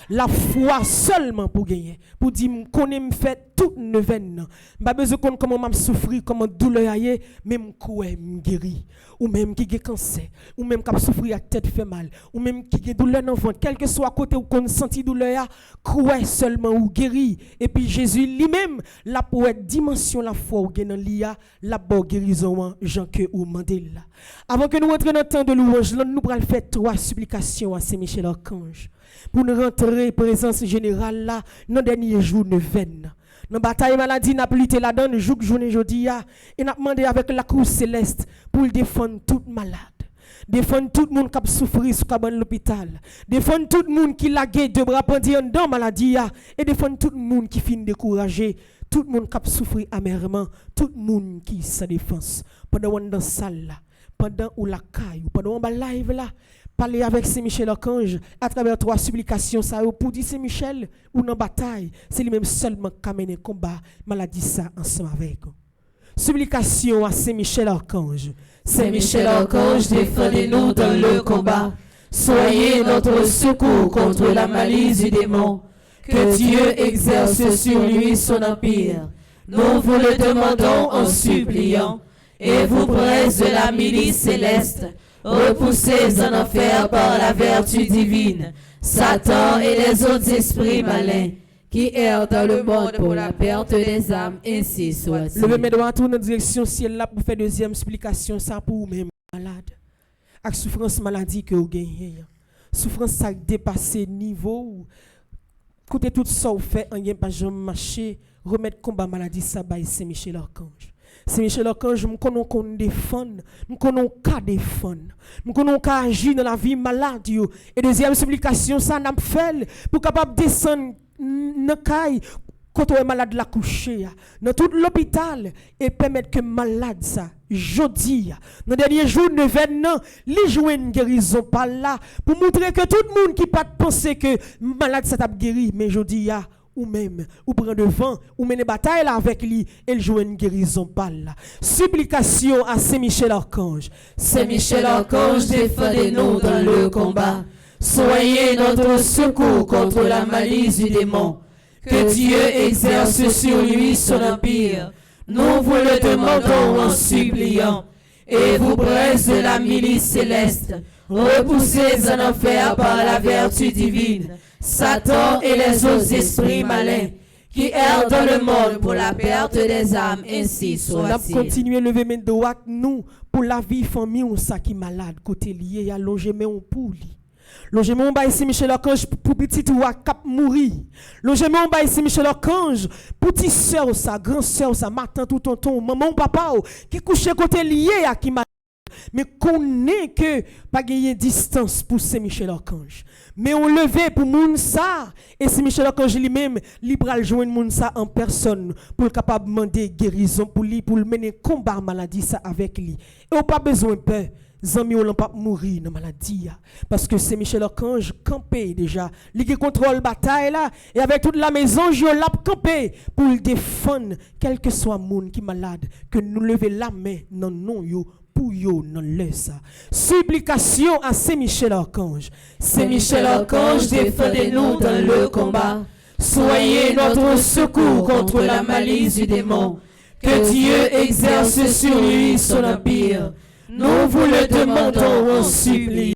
La foi seulement pour gagner. Pour dire, connais me fait toute neuvaine. Pas besoin de comment m'a souffrir, comment douleur aille, même quoi me guéri. Ou même qui a cancer, ou même qui a souffrir à tête fait mal, ou même qui a douleur dans le ventre, quel que soit côté où qu'on senti douleur, croit seulement ou guéri. Et puis Jésus lui-même, la pour être dimension la foi ou gagne l'ia, la bonne guérison, Jean que ou Mandela. Avant que nous entrions dans le temps de louange, nous allons faire 3 supplications à Saint-Michel Archange. Pour nous rentrer présence générale là, dans le dernier jour de veine. Dans la bataille maladie, n'a plus la donne, journée jeudi, et n'a demandé avec la cour céleste pour défendre tout malade. Défendre tout le monde qui a souffert sous l'hôpital. Défendre tout le monde qui l'a de bras pendus dans la maladie. Et défendre tout le monde qui finit découragé. Tout le monde qui a souffert amèrement. Tout le monde qui sa défense. Pendant qu'on est dans la salle là, pendant ou la caille, pendant qu'on est live là, parler avec Saint-Michel Archange à travers 3 supplications ça pour dire Saint-Michel ou dans bataille, c'est lui-même seulement qui a mené combat maladie ça ensemble avec. Supplication à Saint-Michel Archange. Saint-Michel Archange, défendez-nous dans le combat. Soyez notre secours contre la malice du démon. Que Dieu exerce sur lui son empire. Nous vous le demandons en suppliant. Et vous, princes de la milice céleste, repoussez en enfer par la vertu divine Satan et les autres esprits malins qui errent dans le monde pour la perte des âmes, ainsi soit-il. Levez mes doigts dans la direction ciel là pour faire deuxième explication ça pour vous-même malade. Avec souffrance maladie que vous gagnez. Souffrance ça dépassé niveau. Côté tout ça vous fait en gain pas jamais marcher, remettre combat maladie ça by Saint-Michel Archange. Saint-Michel Archange, nous connaissons qu'on défend, nous connaissons qu'à défendre, nous connaissons qu'à agir dans la vie malade. Et deuxième supplication, ça n'a pas fait pour capable descendre dans la caille quand on est malade la coucher dans tout l'hôpital et permettre que malade ça jodi dans dernier jour de l'événement les jouer une guérison par là pour montrer que tout le monde qui pas penser que malade ça t'a guéri mais jodi ou même, ou prend devant, ou mener bataille là avec lui, et joue une guérison par là. Supplication à Saint-Michel Archange. Saint-Michel Archange, défendez-nous dans le combat. Soyez notre secours contre la malice du démon. Que Dieu exerce sur lui son empire. Nous vous le demandons en suppliant. Et vous, princes de la milice céleste, repoussez en enfer par la vertu divine Satan et les autres esprits malins qui errent dans le monde pour la perte des âmes, ainsi soit-il. Nous continuons à lever mes doigts, nous, pour la vie, famille, ou ça qui est malade, côté lié, à logement pour lui. Logement ba ici Michel Archange pour petit ou cap mourir. Logement ba ici Michel Archange pour petit sœur sa grand sœur sa matin tout tonton maman papa qui couche côté lié à qui mais connaît que pas gagner distance pour Saint-Michel Archange. Mais on levé pour moun ça et Saint-Michel Archange lui-même libéral joindre moun ça en personne pour capable demander guérison pour lui pour mener combat maladie ça avec lui. Et on pas besoin peur. Zami ou l'on pas mourir dans maladie parce que c'est Michel Archange campé déjà il contrôle bataille là et avec toute la maison je l'a campé pour le défendre quel que soit monde qui malade que nous lever la main non non yo pour yo non laisse supplication à Saint-Michel Archange. Saint-Michel Archange, défendez-nous dans le combat. Soyez notre secours contre la malice du démon. Que Dieu exerce sur lui son empire. Nous vous le demandons en suppliant.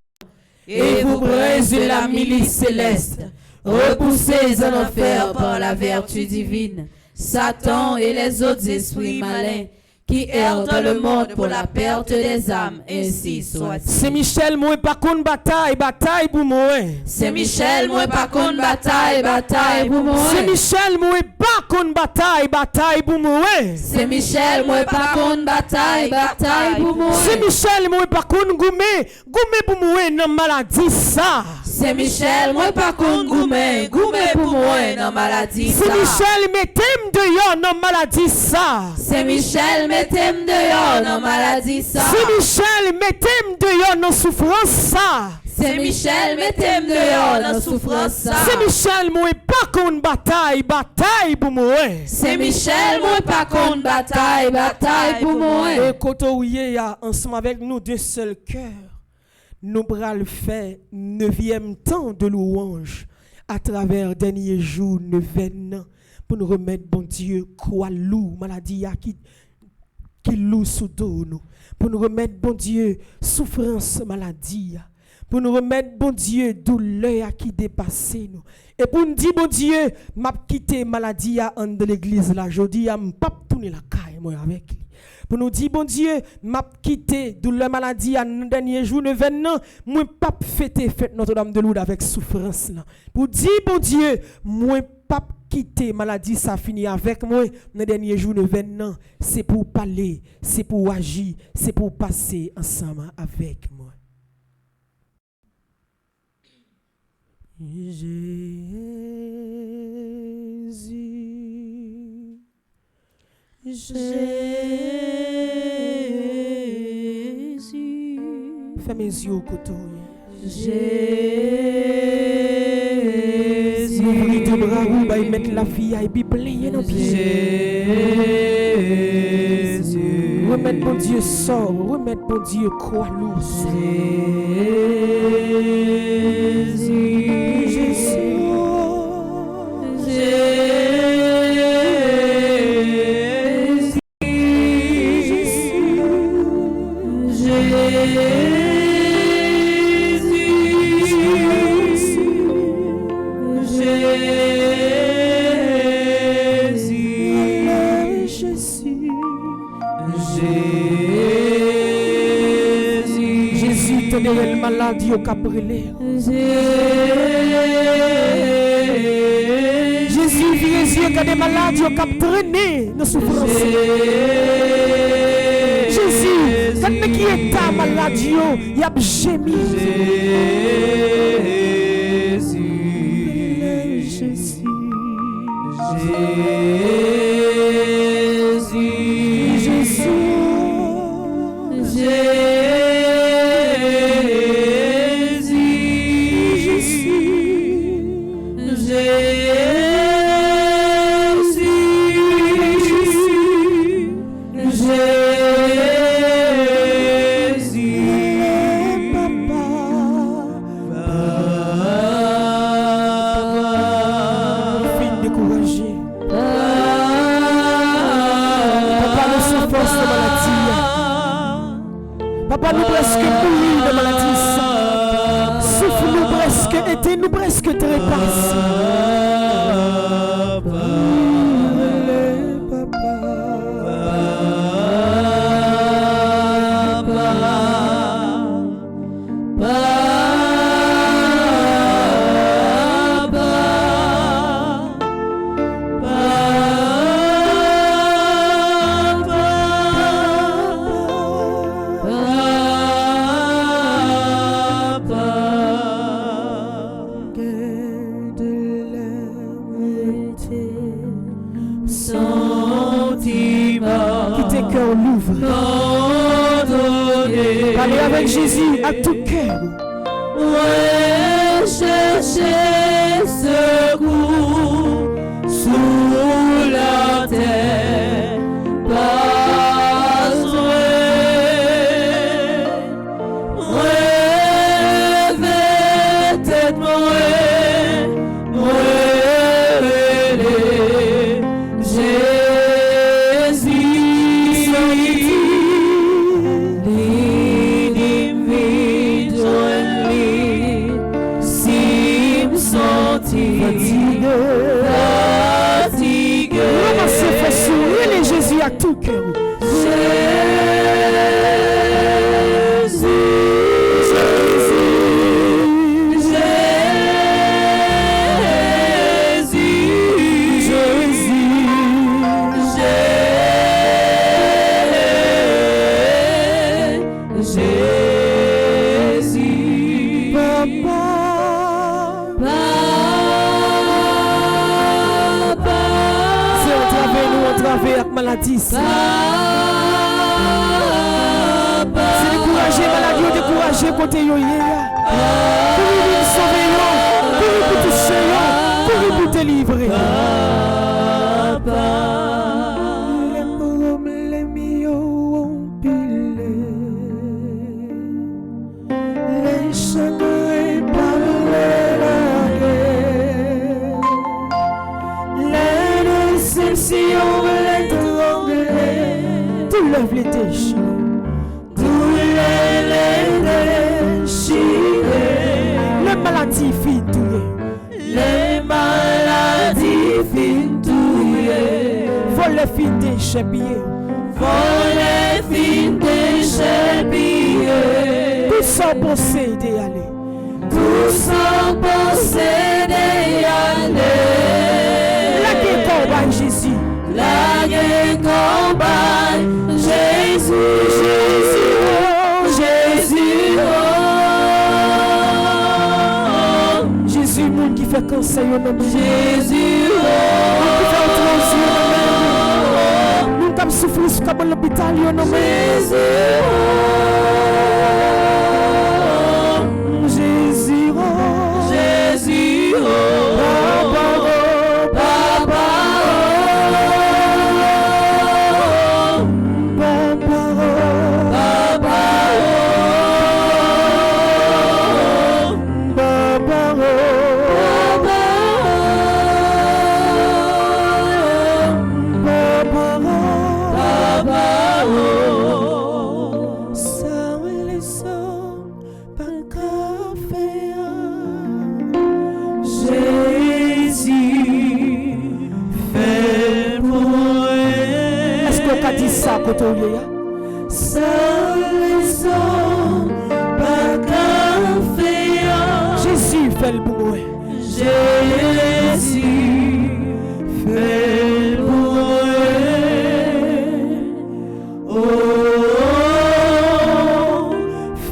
Et vous, princes de la milice céleste, repoussez en enfer par la vertu divine Satan et les autres esprits malins qui errent dans le monde pour la perte des âmes, ainsi soit-il. Saint-Michel, moi pas contre bataille pour moi. Saint-Michel, moi pas contre bataille pour moi. Saint-Michel, moi pas contre bataille pour moi. Saint-Michel, moi pas contre bataille pour moi. Saint-Michel, moi pas contre goumé pour moi dans maladie ça. Saint-Michel, moi pas contre goumé pour moi dans maladie ça. Saint-Michel, mettez-moi dehors dans maladie ça. Saint-Michel, mettez-moi dehors dans maladie ça. Saint-Michel, mettez-moi dehors dans souffrance ça. Saint-Michel, mettez-moi dehors dans souffrance ça. Saint-Michel, moi pas contre bataille pour moi. Saint-Michel, moi pas contre bataille pour moi. Et quand on est ensemble avec nous d'un seul cœur, nous allons faire 9e temps de louange à travers derniers jours, neuvaines, pour nous remettre, bon Dieu, quoi lourd, maladie qui lourd sous dos nous. Pour nous remettre, bon Dieu, souffrance, maladie. Pour nous remettre, bon Dieu, douleur qui dépasse nous. Et pour nous dire, bon Dieu, m'a quitté maladie de l'église là. Je dis, m'a pas tourner la caille moi avec lui. Pour nous dire, bon Dieu, m'a quitté douleur maladie à nos derniers jours, nous moi pas fêter fête Notre-Dame de Lourdes avec souffrance là. Pour dire, bon Dieu, moi pas quitter maladie ça finit avec moi dans derniers jours, nous c'est pour parler, c'est pour agir, c'est pour passer ensemble avec moi. Jésus, Jésus, fais mes yeux au côté. Jésus, ouvrir tes bras ou bah mettre la vie et puis plier nos pieds. Jésus, remettre mon Dieu sort, remettre mon Dieu quoi lourd. Le maladie au cabrelé. Jésus vit les yeux quand des maladies au cap traîné nos souffrances. Jésus, quand qui est ta maladie, il y a gémi. Jésus, nous presque mourir de maladie. Souffle nous presque, était nous presque trépasse. Allez avec Jésus à tout cœur. Recherchez secours sous la terre. À tout cœur. Maladie, c'est décourager maladie, décourager côté yoye. Pour lui sauver, pour lui toucher, pour lui te livrer. Les miaux empilés, les chagrins parlés la guerre. Soulève les déchirés. Les maladies finissent touillées. Les maladies finissent touillées. Faut les fins déchébillés. Faut les fins déchébillées. Tout sans posséder aller. Tout sans posséder aller. La guerre combat Jésus. La guerre combat Jésus. Jésus, oh, Jésus, oh. Jésus, monde qui fait cancer, au nom de Jésus, oh. Qui fait transition, nous avons souffert sur l'hôpital, au nom de Jésus, oh. Jésus, oh. Jésus, oh. Papa, oh. Papa, oh. Papa, oh. Papa, oh. Papa, oh. Papa, oh. Papa, oh. Ça les sons, pas café. Jésus, fais pour moi. Est-ce qu'on a dit ça quand on y est? Seul les hommes, pas qu'un fait. Jésus fait le bon. Jésus, fais pour moi. Oh,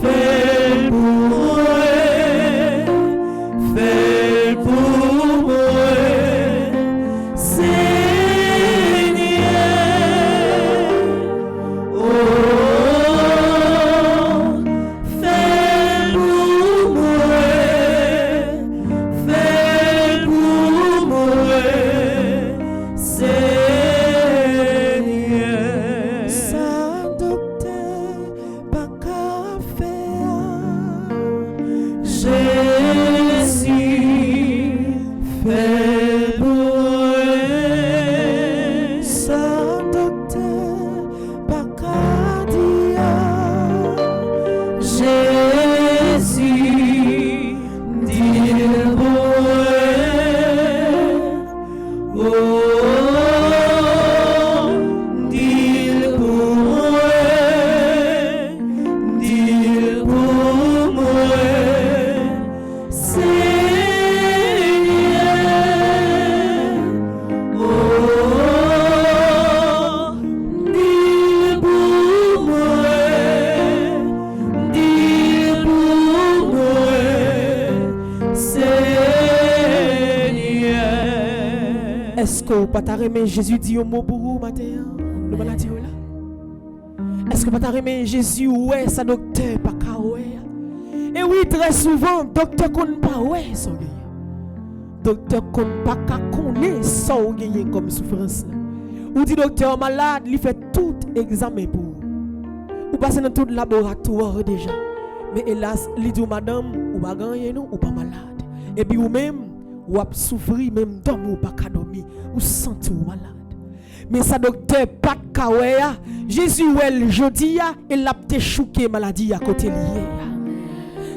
fais pour moi. Fais pour moi. Seigneur. Oh, fais pour moi. Fais pour moi. Seigneur. Ça docteur, pas café. Jésus, fais pour moi. Ça docteur, pas cadia. Jésus, dis pour moi. Oh, dis pour moi. Dis pour moi. Seigneur. Oh, dis pour moi. Dis pour moi. Seigneur. Est-ce que pas t'as remis Jésus dit un mot pour vous matin? Le maladie là. Est-ce que pas t'as remis Jésus ouais ça docteur pas ka ouais? Et oui très souvent docteur connaît pas ouais ça gagné. Docteur connaît pas ka connaît ça gagné comme souffrance. Ou dit docteur malade, il fait tout examen pour vous. Ou passez dans tout laboratoire déjà. Mais hélas, il dit madame ou pas gagné non ou pas malade. Et puis ou même ou a souffrir même dormir ou pas ka dormir ou sentir ou malade. Mais ça docteur pas de kawaya. Jésus wel jodi ya et l'a te chouké maladie à côté lié.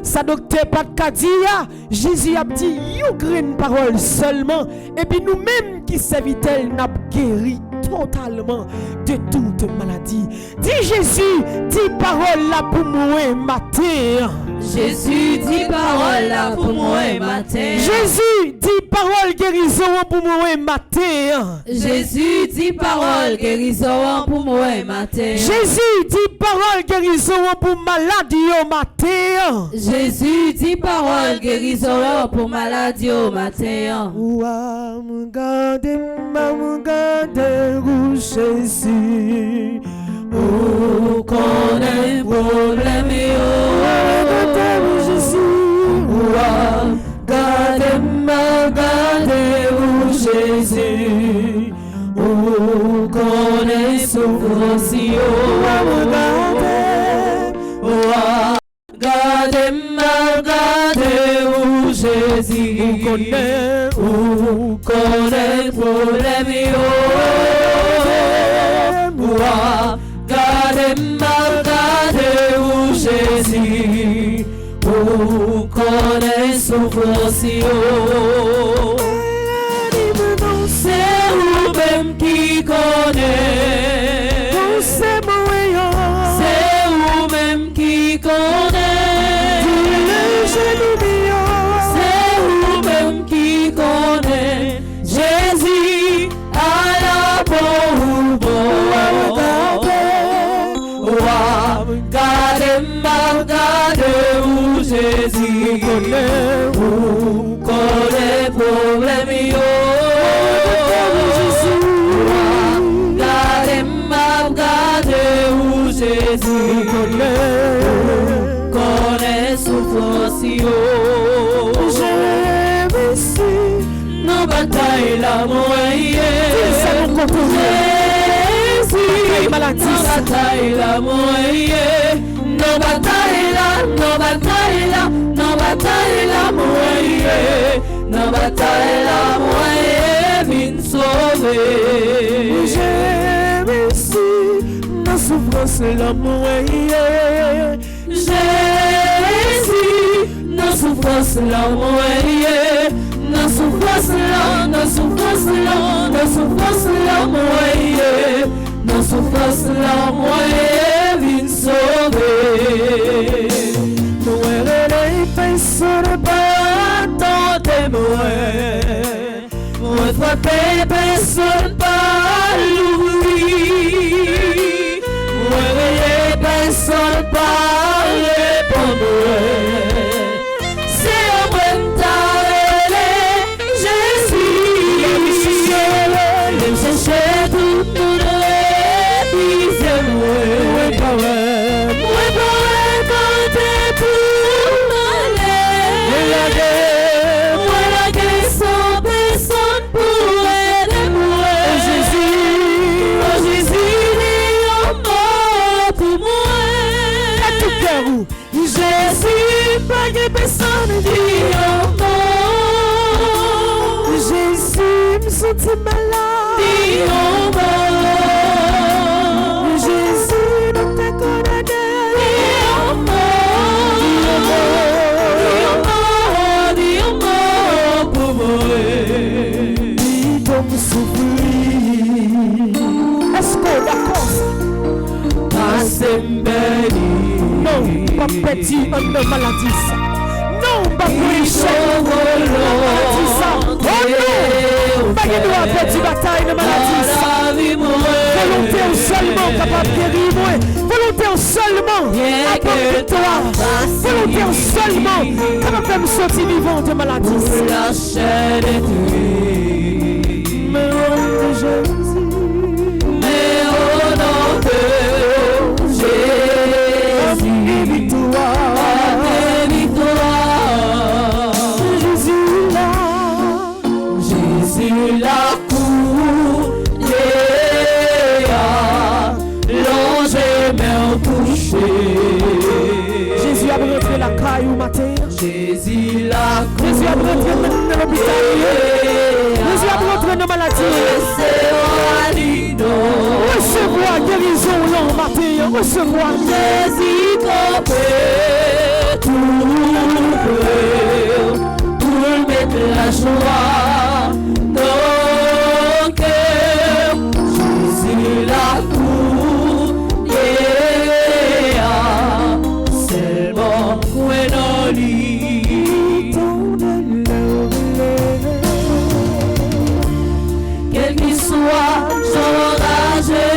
Ça docteur pas de kadia. Jésus a dit you green parole seulement et puis nous même qui servitel n'a guéri totalement de toute maladie. Dis Jésus, dis parole là pour moi matin. Jésus, dis parole là pour moi matin. Jésus, dis parole guérison pour moi matin. Jésus, dis parole guérison pour moi matin. Jésus, dis parole guérison pour maladie au matin. Jésus, dis parole guérison pour maladie au matin. Ouah, mon gade, où Jésus. Où connaît problème Jésus. Ouah, gade où Jésus. Où connaît souffrance ouah, gade où Jésus. Où connaît problème ouah, gade Regardez où Jésus, où connaît souffrance. C'est vous-même qui connaît. C'est vous-même qui connaît. C'est vous-même qui connaît. Jésus à la bonne Regardez où Jésus connaît problème yo. Regardez où Jésus connaît souffrance yo. Nos batailles la moyenne. Jésus, nos batailles la moyenne. Nos batailles la moyenne. Nos batailles la moyenne. Vine sauver. Jésus, nos souffrances la moyenne. Jésus, nos souffrances la moyenne. Nos souffrances la moyenne. Nos souffrances la moyenne. Vine sauver. Nous les personnes pas tenter moi. Moi frapper personne pas l'ouvrir. Moi les personnes pas répondre. C'est un bon temps Jésus. Il cherche tout le puis Jésus, pas de personne dit Jésus me sentit malade. Jésus nous t'a condamné. pour mourir. Dis donc souffrir. Est-ce qu'on est d'accord? Passez béni. Non, pas petit en maladie ça. Non, pas riche en maladie ça. Oh non, pas qu'il doit faire petite bataille de maladie ça. Volontaire seulement capable de guérir. Volontaire seulement apporter victoire. Volontaire seulement capable de me sortir vivant de maladie. La chair détruite. Mais au nom de Jésus. Mais au nom de Jésus. Victoire. Jésus là. Jésus la cour. L'ange m'a touché. Jésus a rentré la caille au matin. Jésus la cour. Jésus a rentré dans l'hôpital. Jésus a rentré dans la maladie. Recevoir guérison là au matin. Recevoir Jésus compé tout pour mettre la joie dans le cœur. Jésus la cour, c'est bon qu'on en lit. Quel qu'il soit, j'enragé.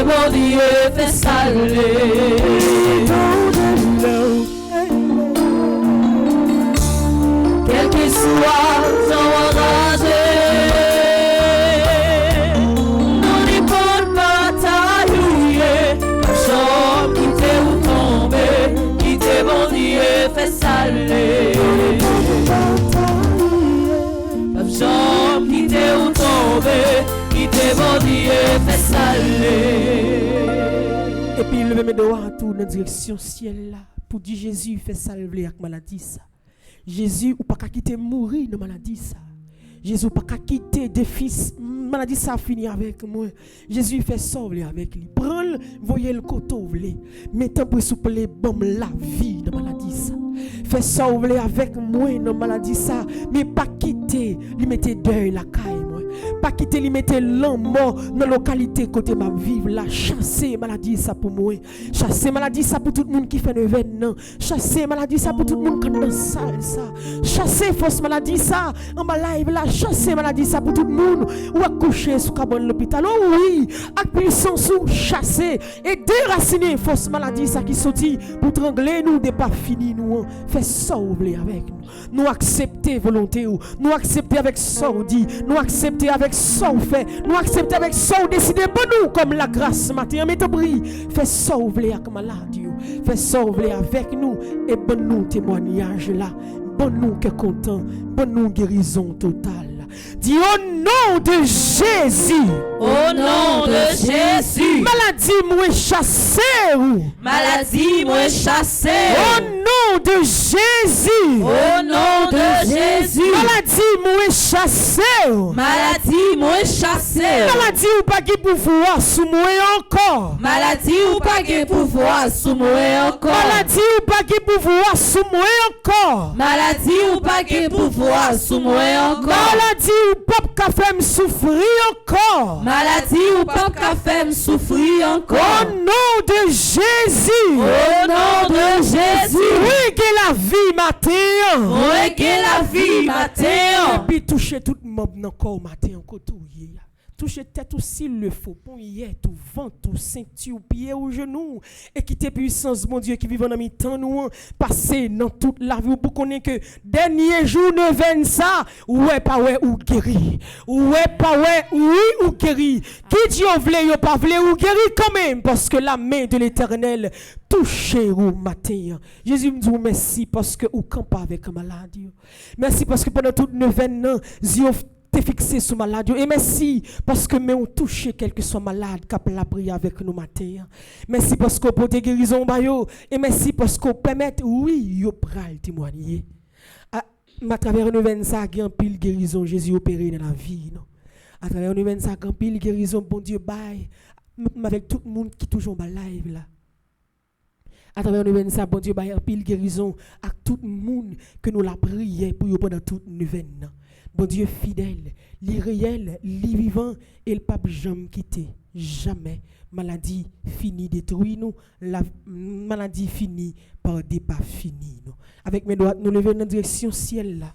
Mon Dieu fait saler. Quel qu'il soit, enragé. Nous n'y porte pas taillé. Chant qui t'est où tomber. Qui t'est mon Dieu fait saler. Chant qui t'est où tomber. Qui t'est mon Dieu fait saler. Et puis, lever mes doigts à tout dans la direction ciel là. Pour dire Jésus fait salver avec maladie ça. Jésus, ou pas qu'à quitter mourir dans maladie ça. Jésus, ou pas qu'à quitter des fils, maladie ça finit avec moi. Jésus fait sauver avec lui. Prends-le, voyez le coteau, mettez pour souple bon la vie dans maladie ça. Fait sauver avec moi dans maladie ça, mais pas quitter, lui mettez deuil la caille moi. Pas quitter, lui mettez l'homme mort dans la localité côté ma vivre là, chasser maladie ça pour moi. Chasser maladie ça pour tout le monde qui fait 9 ans. Chasser maladie ça pour tout le monde qui est dans la salle ça. Chasser fausse maladie ça en bas live là, chasser maladie ça pour tout le monde ou accoucher sous cabane l'hôpital. Oh oui, avec puissance ou chasser et déraciner fausse maladie ça qui sorti pour trangler nous de pas fini nous. Fait sauver avec nous. Nous accepter volonté ou nous accepter avec ça on dit, nous accepter avec ça on fait, nous accepter avec ça on décider pour nous comme la grâce matin mais te prie, fait sauver avec maladie, fait sauver avec nous et bon nous témoignage là, bon nous que content, bon nous guérison totale. Dis au nom de Jésus. Au nom de Jésus. Maladie moi chassée. Maladie moi chassée. Au nom de Jésus. Au nom de Jésus. Maladie moi chassée. Maladie moi chassée. Maladie ou pas qui pouvoir sous moi encore. Maladie ou pas qui pouvoir sous moi encore. Maladie ou pas qui pouvoir sous moi encore. Maladie ou pas qui pouvoir sous moi encore. Maladie ou pas qu'à faire me souffrir encore. Maladie ou pas qu'à faire me souffrir encore. Au nom de Jésus. Au nom de Jésus. Oui, que la vie matin. Oui, que la vie matin. Et puis toucher tout le monde encore matin en côté. Toucher tête aussi le faux pont hier, tout ventre, tout ceinture, pied ou genou. Et quitter puissance, mon Dieu, qui vit dans mi temps nous, passer dans toute la vie pour connaître que dernier jour ne vienne ça, ouais, pas ouais, ou guéri. Ouais, pas ouais, oui, ou guéri. Qui Dieu voulait, ou pas voulait, ou guéri quand même, parce que la main de l'Éternel touche au matin. Jésus me dit merci parce que ou campe avec un malade. Merci parce que pendant toute 9 ans, Dieu t'es fixé sur malade. Et merci parce que nous touché quel que soit malade qui a la prière avec nous matin. Merci parce qu'on peut te guérison bayo. Et merci parce qu'on permet oui yo pral témoigner. À travers nous ven ça grand pile guérison Jésus opéré dans la vie non. À travers nous ven ça grand pile guérison bon Dieu bail avec tout le monde qui toujours en live là. À travers nous ven ça bon Dieu bail pile guérison à tout le monde que nous la prié pour pendant toute nouvelle. Bon Dieu fidèle, li réel, li vivant, et le pape jamais quitté, jamais. Maladie finie détruit nous, la maladie finie par départ fini nous. Avec mes doigts, nous lever dans la direction ciel là.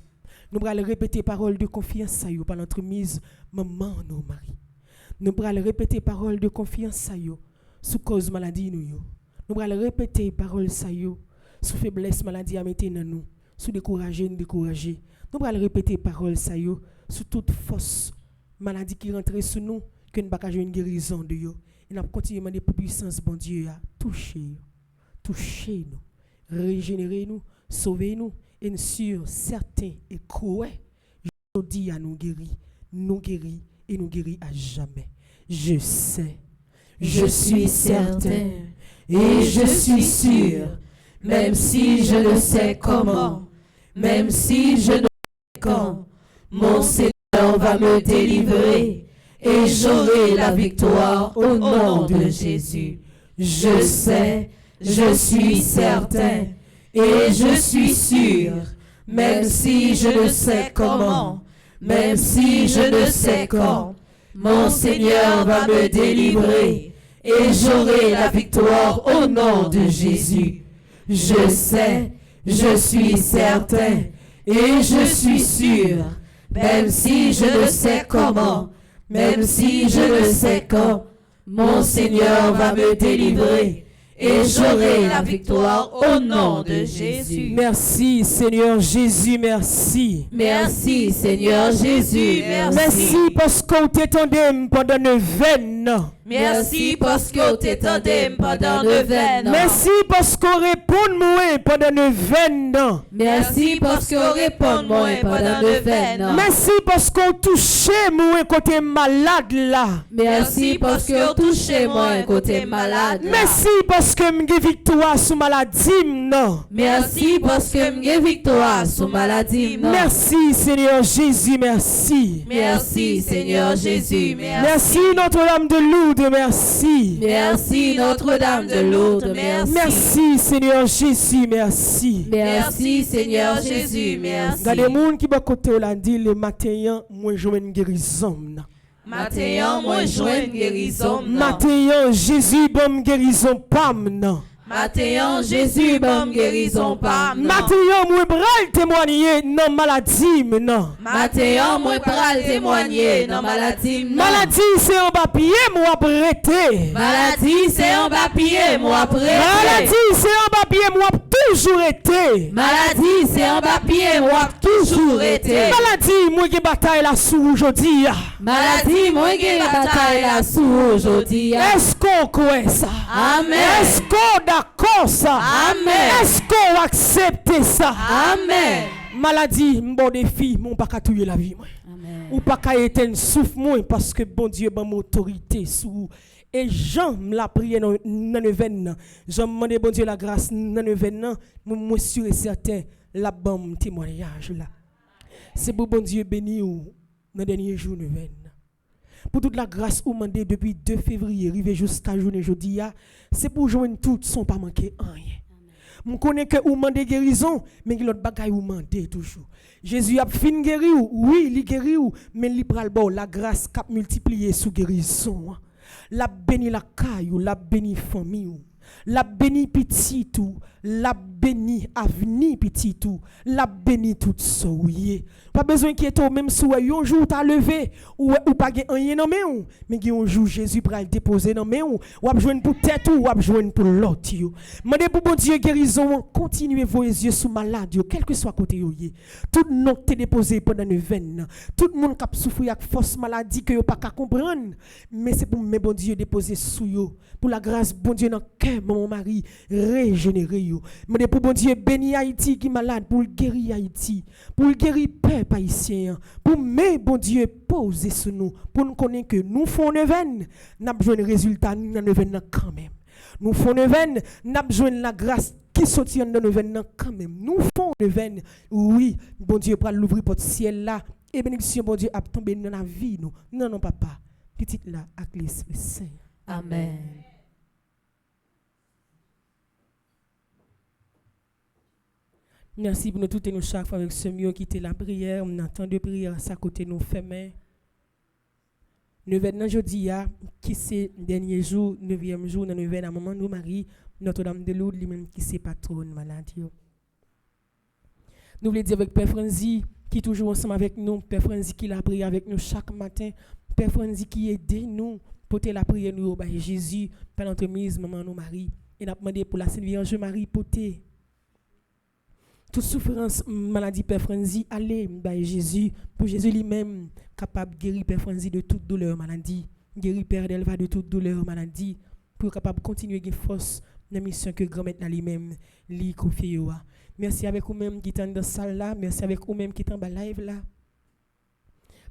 Nous allons répéter parole de confiance à yo par l'entremise maman nous Marie. Nous allons répéter parole de confiance à yo sous cause maladie nous yo. Nous allons répéter parole ça yo sous faiblesse maladie à mettre dans nous, sous décourager nous décourager. Nous allons répéter parole ça yo sous toute fausse maladie qui rentre sur nous que nous pas jouer une guérison de yo. Et nous continuer demander pour puissance bon Dieu à toucher nous, régénérer nous, sauver nous et nous sûr certain et croire je dis à nous guérir et nous guérir à jamais. Je sais, je suis certain et je suis sûr, même si je ne sais comment, même si je ne sais quand, mon Seigneur va me délivrer et j'aurai la victoire au nom de Jésus. Je sais, je suis certain et je suis sûr, même si je ne sais comment, même si je ne sais quand, mon Seigneur va me délivrer et j'aurai la victoire au nom de Jésus. Je sais, je suis certain et je suis sûr, même si je ne sais comment, même si je ne sais quand, mon Seigneur va me délivrer et j'aurai la victoire au nom de Jésus. Merci Seigneur Jésus, merci. Merci Seigneur Jésus, merci. Merci parce qu'on t'étendait pendant 9 ans. Merci parce que tu t'attendais pendant 9 ans. Merci parce qu'on répond moi pendant 9 ans. Merci parce qu'on répond moi pendant 9 ans. Merci parce qu'on touche moi côté malade là. Merci parce qu'on touche moi côté malade. Merci parce parce que m'ai victoire sous maladie non. Merci parce que m'ai victoire sous maladie non. Merci Seigneur Jésus, merci. Merci Seigneur Jésus, merci. Merci Notre-Dame de Lourdes, merci. Merci Notre-Dame de Lourdes, merci. Merci Seigneur Jésus, merci. Merci Seigneur Jésus, merci. Gardez moun qui ba côté ou la dit le matin moi joine guérison. Matin moi joine guérison. Matin Jésus bon guérison pam non. Matin Jésus bon guérison pam non. Matin moi pral témoigner non maladie non. Matin moi pral témoigner non maladie non. Maladie c'est un papier moi prêté. Maladie c'est un papier moi prêté. Maladie c'est un papier moi toujours été. Maladie c'est un papier moi toujours été. Maladie moi qui bataille la sous aujourd'hui. Maladie moi qui bataille la sous aujourd'hui. Est-ce qu'on croit ça? Amen. Est-ce qu'on d'accord ça? Amen. Est-ce qu'on accepte ça? Amen. Maladie, mon défi, mon pas qu'à tuer la vie. Amen. Ou pas qu'à éteindre souffle moi parce que bon Dieu ban mon autorité sous et Jean la prière dans le veine. Jean demandé bon Dieu la grâce dans le veine. Moi sûr et certain la bonne témoignage là. C'est pour bon Dieu béni ou dans dernier jour de veine. Pour toute la grâce ou mandé depuis 2 février arrivé jusqu'à journée jeudi, c'est pour joindre tout son pas manquer rien. Je connais que ou mandé guérison, mais l'autre bagaille ou mandé toujours. Jésus a fin guéri ou, oui, il guéri ou, mais il pral bon la grâce cap multiplier sous guérison. La béni la caille ou la béni famille ou. La béni petit tout, la béni avenir petit tout, la béni tout souillé. Pas besoin d'inquiéter même si un jour t'as levé ou pas rien dans main mais un jour Jésus pral déposer dans main ou a joindre pour tête ou a joindre pour l'autre. Mandez pour bon Dieu guérison, continuez vos yeux sous malade quel que soit côté yo. Tout nom t'est déposé pendant une veine. Tout le monde qui a souffert avec force maladie que yo pas qu'à comprendre, mais c'est pour mes bon Dieu déposer sous yo pour la grâce bon Dieu dans cœur mon mari régénérer yo. Mandez pour bon Dieu bénir Haïti qui malade pour guérir Haïti, pour guérir peuple haïtien, pour mes bon Dieu poser sur nous pour nous connaître que nous faisons une veine, n'a besoin de résultat dans une veine quand même. Nous faisons une veine, n'a besoin de la grâce qui sortit dans une veine quand même. Nous faisons une veine. Oui, bon Dieu pour l'ouvrir porte ciel là et bénédiction bon Dieu a tombé dans la vie nous. Non papa, petite là avec l'Esprit Saint. Amen. Merci pour nous toutes et nous chaque fois avec ce mieux qui était la prière. On entend de prière à sa côté nous fermés. Nous venons jeudi qui c'est dernier jour, 9e jour dans le à maman nous Marie, Notre-Dame de Lourdes lui-même qui c'est patronne maladie. Nous voulons dire avec Père Franzi qui est toujours ensemble avec nous, Père Franzi qui la prière avec nous chaque matin, Père Franzi qui aide nous porter la prière nous au Jésus par l'entremise maman nous Marie et n'a demandé pour la Sainte Vierge Marie porter toute souffrance, maladie, Père Franzi, allez, Jésus, pour Jésus lui-même, capable de guérir Père Franzi de toute douleur, maladie, guérir Père Delva de toute douleur, maladie, pour capable de continuer à force dans la mission que grand-mère lui-même lui confie. Merci avec vous-même qui est dans la salle là, merci avec vous-même qui est en bas live là.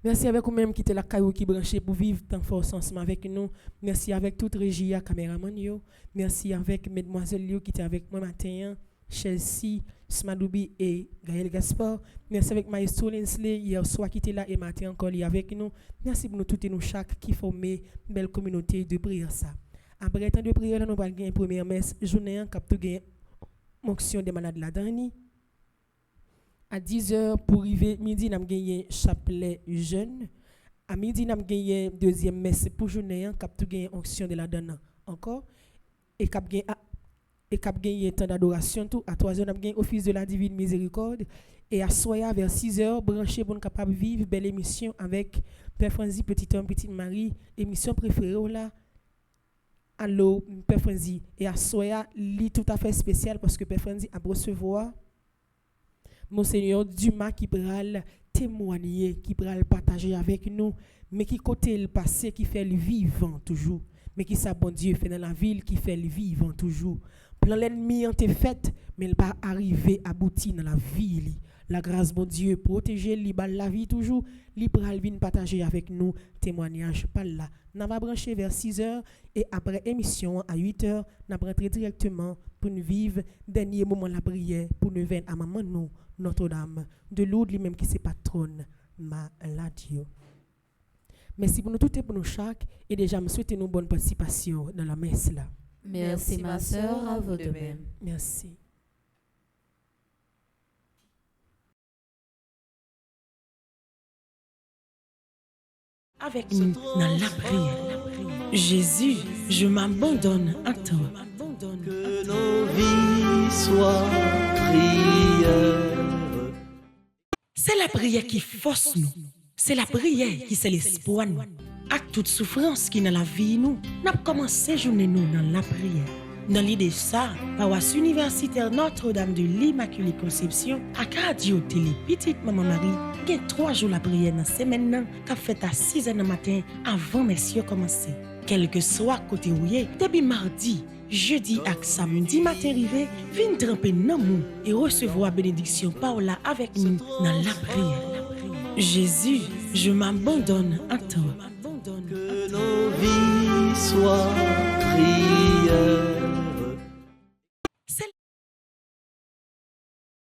Merci avec vous-même qui est la caillou qui branché pour vivre en force ensemble avec nous. Merci avec toute régie, caméraman yo. Merci avec mesdemoiselles qui étaient avec moi matin. Chelsea, Smadoubi et Gaël Gaspard. Merci avec Maestro Linsley hier soir qui était là et matin encore avec nous. Merci pour nous toutes et nous chaque qui forment une belle communauté de prière ça. Après temps de prière, nous allons gagner une première messe journée en cap gagner onction des malades la dernière. À 10h pour arriver midi, nous avons gagné chapelet jeune. À midi, nous avons gagné deuxième messe pour journée en cap gagner onction de la dernière encore et cap gagner et cap gagner temps d'adoration tout à 3h on a gagné office de la divine miséricorde et à soya vers 6h branché pour nous capable vivre belle émission avec Père Franzi petit homme petite Marie émission préférée là allô Père Franzi et à soya li tout à fait spécial parce que Père Franzi a recevoir Monseigneur Dumas qui pral témoigner qui pral partager avec nous mais qui côté le passé qui fait le vivant toujours mais qui ça bon Dieu fait dans la ville qui fait le vivant toujours. Plan l'ennemi en te fait, mais il pas arrivé abouti dans la vie. La grâce, bon Dieu, protéger, libal la vie toujours, libral vin partager avec nous témoignage par là. N'a va brancher vers 6h et après émission à 8h, n'a rentrer directement pour nous vivre dernier moment la prière pour nous venir à maman nous, Notre-Dame de Lourdes lui-même qui c'est patronne maladie. Merci pour nous tout et pour nous chaque et déjà me souhaiter une bonne participation dans la messe là. Merci ma sœur, à vous de même. Merci. Avec nous dans la prière. Jésus, je m'abandonne à toi. Que nos vies soient prières. C'est la prière qui force nous. C'est la prière qui c'est l'espoir nous. À toute souffrance qui dans la vie nous, n'a commencé journée nous dans la prière. Dans l'idée ça, paroisse universitaire Notre-Dame de l'Immaculée Conception, à Radio Télé Petite Maman Marie, il y a 3 jours la prière dans la semaine qui fait à 6h du matin avant messieurs commencer. Quel que soit côté où y est, depuis mardi, jeudi et samedi matin arrivé, viens tremper dans nous et recevoir bénédiction Paola avec nous dans la prière. Jésus, je m'abandonne à toi. Que nos vies soient prières.